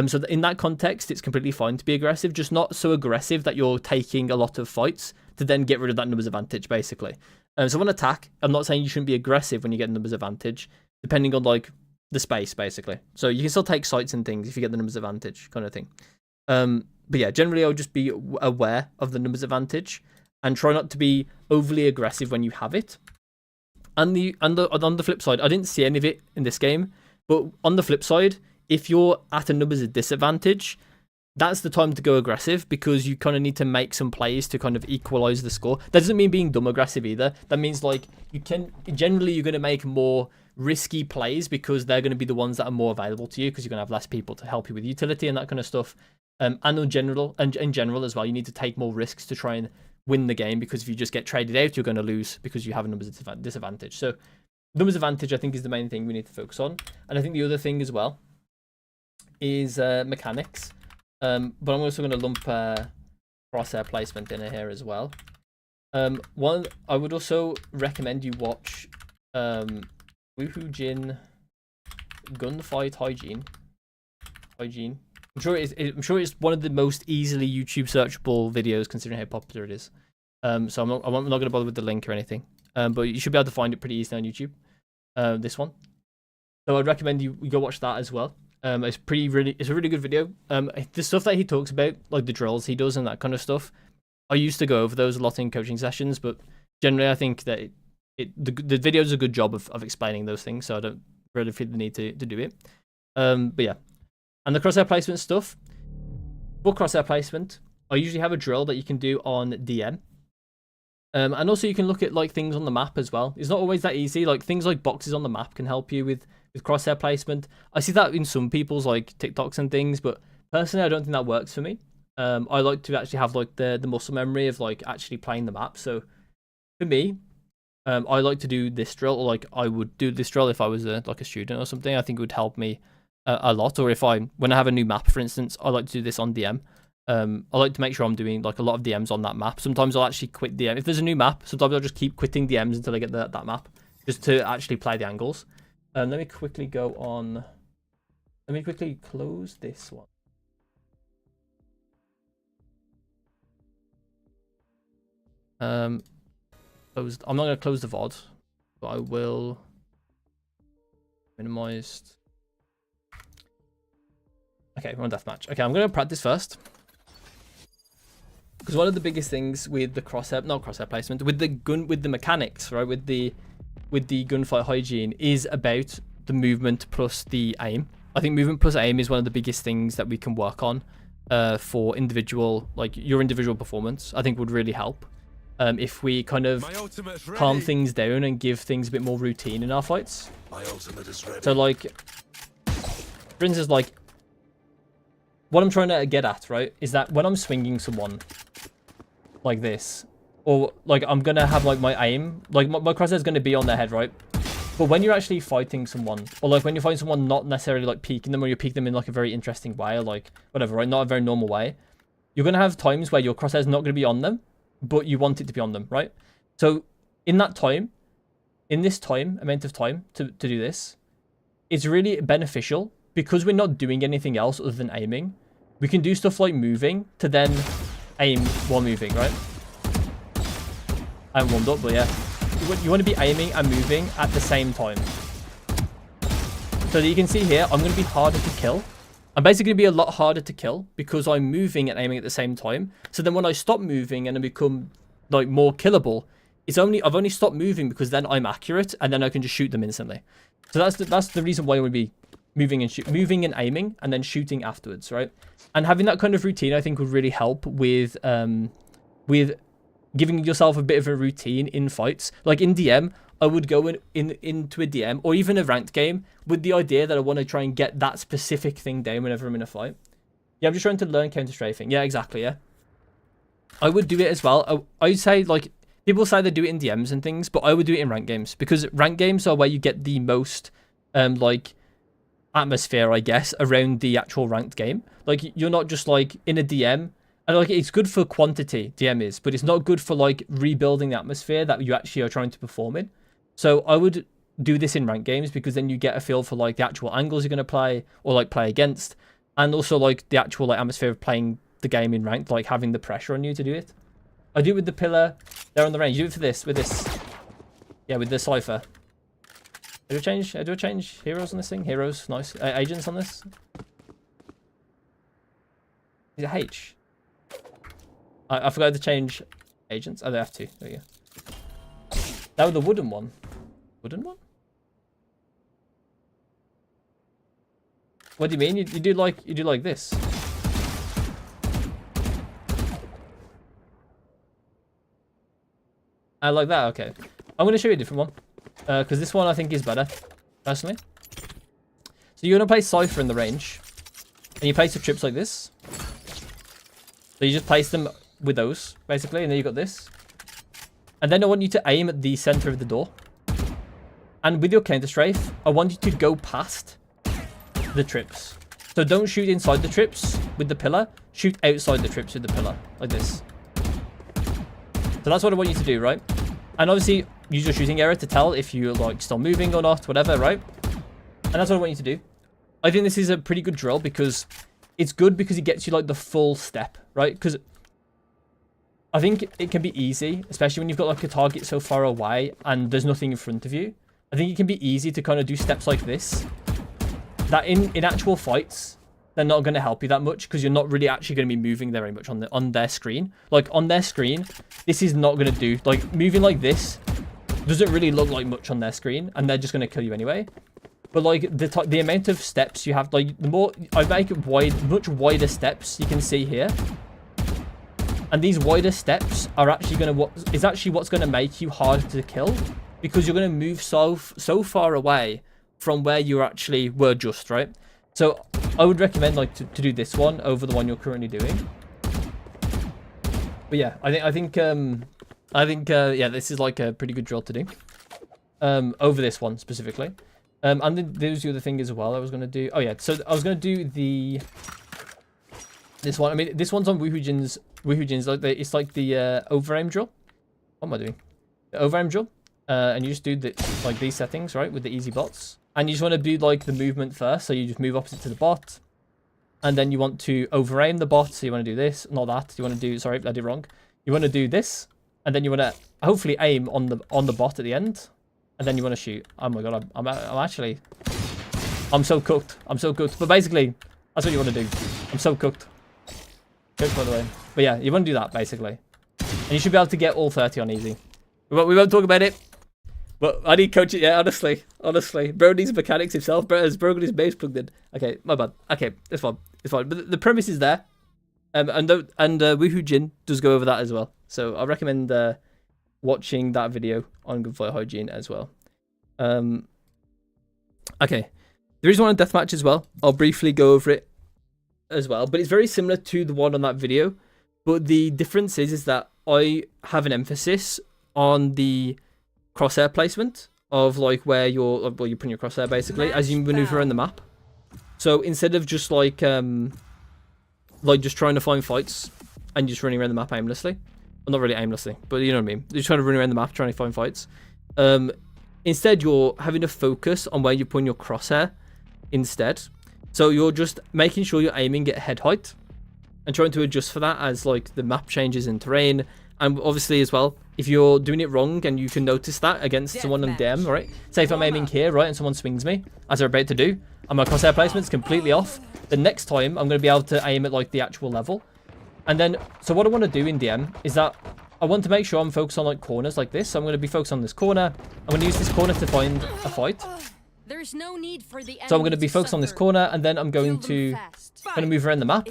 S1: So in that context, it's completely fine to be aggressive, just not so aggressive that you're taking a lot of fights to then get rid of that numbers advantage, basically. So on attack, I'm not saying you shouldn't be aggressive when you get numbers advantage, depending on like the space, basically. So you can still take sights and things if you get the numbers advantage, kind of thing. But yeah, generally I'll just be aware of the numbers advantage and try not to be overly aggressive when you have it. And on the flip side, I didn't see any of it in this game, but on the flip side, if you're at a numbers disadvantage, that's the time to go aggressive, because you kind of need to make some plays to kind of equalize the score. That doesn't mean being dumb aggressive either. That means like you're going to make more risky plays because they're going to be the ones that are more available to you, because you're going to have less people to help you with utility and that kind of stuff. And in general as well, you need to take more risks to try and win the game, because if you just get traded out, you're going to lose because you have a numbers disadvantage. So numbers advantage, I think, is the main thing we need to focus on. And I think the other thing as well is mechanics. But I'm also going to lump crosshair placement in here as well. One, I would also recommend you watch Woohoo Jin Gunfight Hygiene. I'm sure it's one of the most easily YouTube searchable videos, considering how popular it is. So I'm not going to bother with the link or anything. But you should be able to find it pretty easily on YouTube. This one. So I'd recommend you go watch that as well. It's a really good video. The stuff that he talks about, like the drills he does and that kind of stuff, I used to go over those a lot in coaching sessions, but generally I think that the video does a good job of explaining those things, so I don't really feel the need to do it. But yeah. And the crosshair placement stuff. For crosshair placement, I usually have a drill that you can do on DM. And also you can look at like things on the map as well. It's not always that easy. Like things like boxes on the map can help you with crosshair placement. I see that in some people's like TikToks and things, but personally I don't think that works for me. I like to actually have like the muscle memory of like actually playing the map. So for me, I like to do this drill, or like I would do this drill if I was like a student or something. I think it would help me a lot. Or when I have a new map, for instance, I like to do this on DM. I like to make sure I'm doing like a lot of DMs on that map. Sometimes I'll actually quit DM. If there's a new map, sometimes I'll just keep quitting DMs until I get that map, just to actually play the angles. Let me quickly go on. Let me quickly close this one. Closed. I'm not going to close the VOD, but I will minimized. Okay, we're on deathmatch. Okay, I'm going to practice first. Because one of the biggest things with the not crosshair placement, with the mechanics, right, with the gunfight hygiene is about the movement plus the aim. I think movement plus aim is one of the biggest things that we can work on for individual, like your individual performance. I think would really help if we kind of calm things down and give things a bit more routine in our fights. So like, for instance, like what I'm trying to get at, right, is that when I'm swinging someone like this, or like I'm gonna have like my aim, like my crosshair is gonna be on their head, right? But when you're actually fighting someone, or like when you're fighting someone not necessarily like peeking them, or you peek them in like a very interesting way, or like whatever, right? Not a very normal way. You're gonna have times where your crosshair is not gonna be on them, but you want it to be on them, right? So in that time, in this amount of time to do this, it's really beneficial because we're not doing anything else other than aiming. We can do stuff like moving to then aim while moving, right? I'm warmed up, but yeah. You want to be aiming and moving at the same time. So that you can see here, I'm going to be harder to kill. I'm basically going to be a lot harder to kill because I'm moving and aiming at the same time. So then when I stop moving and I become like more killable, I've only stopped moving because then I'm accurate and then I can just shoot them instantly. So that's the reason why I would be moving and aiming and then shooting afterwards, right? And having that kind of routine, I think, would really help with giving yourself a bit of a routine in fights. Like in DM, I would go into a DM or even a ranked game with the idea that I want to try and get that specific thing down whenever I'm in a fight. Yeah, I'm just trying to learn counter-strafing. Yeah, exactly, yeah. I would do it as well. I'd say, like, people say they do it in DMs and things, but I would do it in ranked games because ranked games are where you get the most, like, atmosphere, I guess, around the actual ranked game. Like, you're not just, like, in a DM. And like it's good for quantity, DM is, but it's not good for like rebuilding the atmosphere that you actually are trying to perform in. So I would do this in ranked games because then you get a feel for like the actual angles you're going to play or like play against, and also like the actual like atmosphere of playing the game in ranked, like having the pressure on you to do it. I do it with the pillar there on the range. You do it for this with this, yeah, with the cipher. I do a change heroes on this thing. Heroes, nice. Agents on this. Is it H? I forgot to change agents. Oh, they have to. There we go. That was the wooden one. Wooden one? What do you mean? You do like this? I like that. Okay. I'm gonna show you a different one because this one I think is better, personally. So you're gonna place Cypher in the range, and you place the trips like this. So you just place them with those, basically, and then you got this. And then I want you to aim at the center of the door. And with your counter strafe, I want you to go past the trips. So don't shoot inside the trips with the pillar. Shoot outside the trips with the pillar, like this. So that's what I want you to do, right? And obviously, use your shooting error to tell if you're like still moving or not, whatever, right? And that's what I want you to do. I think this is a pretty good drill because it's good because it gets you like the full step, right? Because I think it can be easy, especially when you've got like a target so far away and there's nothing in front of you. I think it can be easy to kind of do steps like this that in actual fights, they're not going to help you that much because you're not really actually going to be moving very much on their screen. Like on their screen, this is not going to do, like moving like this doesn't really look like much on their screen and they're just going to kill you anyway. But like the amount of steps you have, like the more I make it much wider steps you can see here. And these wider steps are actually what's going to make you harder to kill because you're going to move so far away from where you actually were just, right? So I would recommend like to do this one over the one you're currently doing. But yeah, I think yeah, this is like a pretty good drill to do over this one specifically. And then there's the other thing as well I was going to do. Oh yeah, so I was going to do this one. I mean, this one's on Woohoojin's. Like it's like the over aim drill. What am I doing? The over aim drill. And you just do like these settings, right, with the easy bots. And you just want to do like the movement first, so you just move opposite to the bot. And then you want to over aim the bot, so you want to do this, not that. You want to do, sorry, I did wrong. You want to do this, and then you want to hopefully aim on the bot at the end, and then you want to shoot. Oh my god, I'm so cooked. I'm so cooked. But basically, that's what you want to do. I'm so cooked. Cooked, by the way. But yeah, you want to do that basically, and you should be able to get all 30 on easy. We won't talk about it. But I need coaching. Yeah, honestly, bro needs mechanics himself. Bro has broken his base plugged in. Okay, my bad. Okay, it's fine. But the premise is there. And Woohoo Jin does go over that as well. So I recommend watching that video on gunfire hygiene as well. Okay, there is one on deathmatch as well. I'll briefly go over it as well, but it's very similar to the one on that video. But the difference is that I have an emphasis on the crosshair placement of like where you're putting your crosshair basically as you maneuver around the map. So instead of just like just trying to find fights and just running around the map aimlessly, well, not really aimlessly, but you know what I mean, you're trying to run around the map trying to find fights, instead you're having to focus on where you're putting your crosshair instead. So you're just making sure you're aiming at head height and trying to adjust for that as like the map changes in terrain. And obviously as well, if you're doing it wrong and you can notice that against someone on DM, right? Say if I'm aiming here, right, and someone swings me, as they're about to do, and my crosshair placement's completely off, the next time I'm going to be able to aim at like the actual level. And then, so what I want to do in DM is that I want to make sure I'm focused on like corners like this. So I'm going to be focused on this corner. I'm going to use this corner to find a fight.
S4: There's no need for the
S1: So I'm going to be focused on this corner, and then I'm going to move around the map.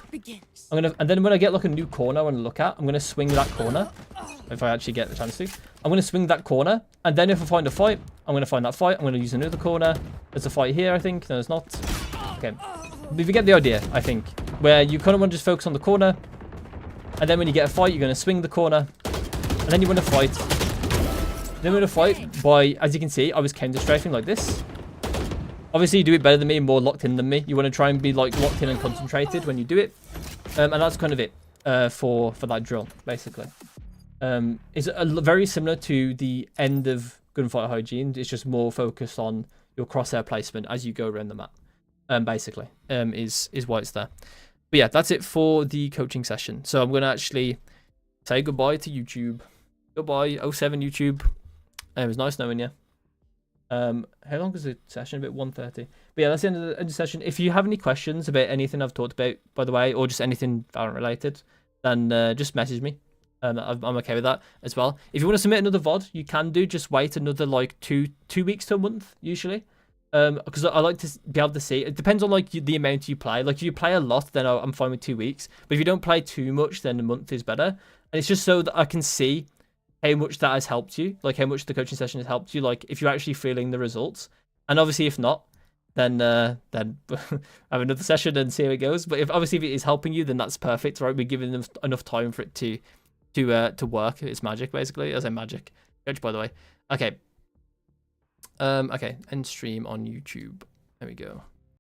S1: And then when I get like a new corner I want to look at, I'm going to swing that corner. If I actually get the chance to. I'm going to swing that corner, and then if I find a fight, I'm going to find that fight. I'm going to use another corner. There's a fight here, I think. No, there's not. Okay. But if you get the idea, I think. Where you kind of want to just focus on the corner, and then when you get a fight, you're going to swing the corner, and then you want to fight. Then you want to fight by, as you can see, I was counter-strafing like this. Obviously, you do it better than me, more locked in than me. You want to try and be like locked in and concentrated when you do it. And that's kind of it for that drill, basically. It's very similar to the end of gunfight hygiene. It's just more focused on your crosshair placement as you go around the map. Basically, is why it's there. But yeah, that's it for the coaching session. So I'm going to actually say goodbye to YouTube. Goodbye, 07 YouTube. It was nice knowing you. How long is the session? About 1:30. But yeah, that's the end of the session. If you have any questions about anything I've talked about, by the way, or just anything Valorant related, then just message me. I'm okay with that as well. If you want to submit another VOD, you can do. Just wait another like two weeks to a month usually, because I like to be able to see. It depends on like the amount you play. Like if you play a lot, then I'm fine with 2 weeks. But if you don't play too much, then a month is better. And it's just so that I can see how much that has helped you, like how much the coaching session has helped you, like if you're actually feeling the results. And obviously if not, then have another session and see how it goes. But if it is helping you, then that's perfect, right? We're giving them enough time for it to work. It's magic, basically. As a magic coach, by the way. Okay. Okay, end stream on YouTube. There we go.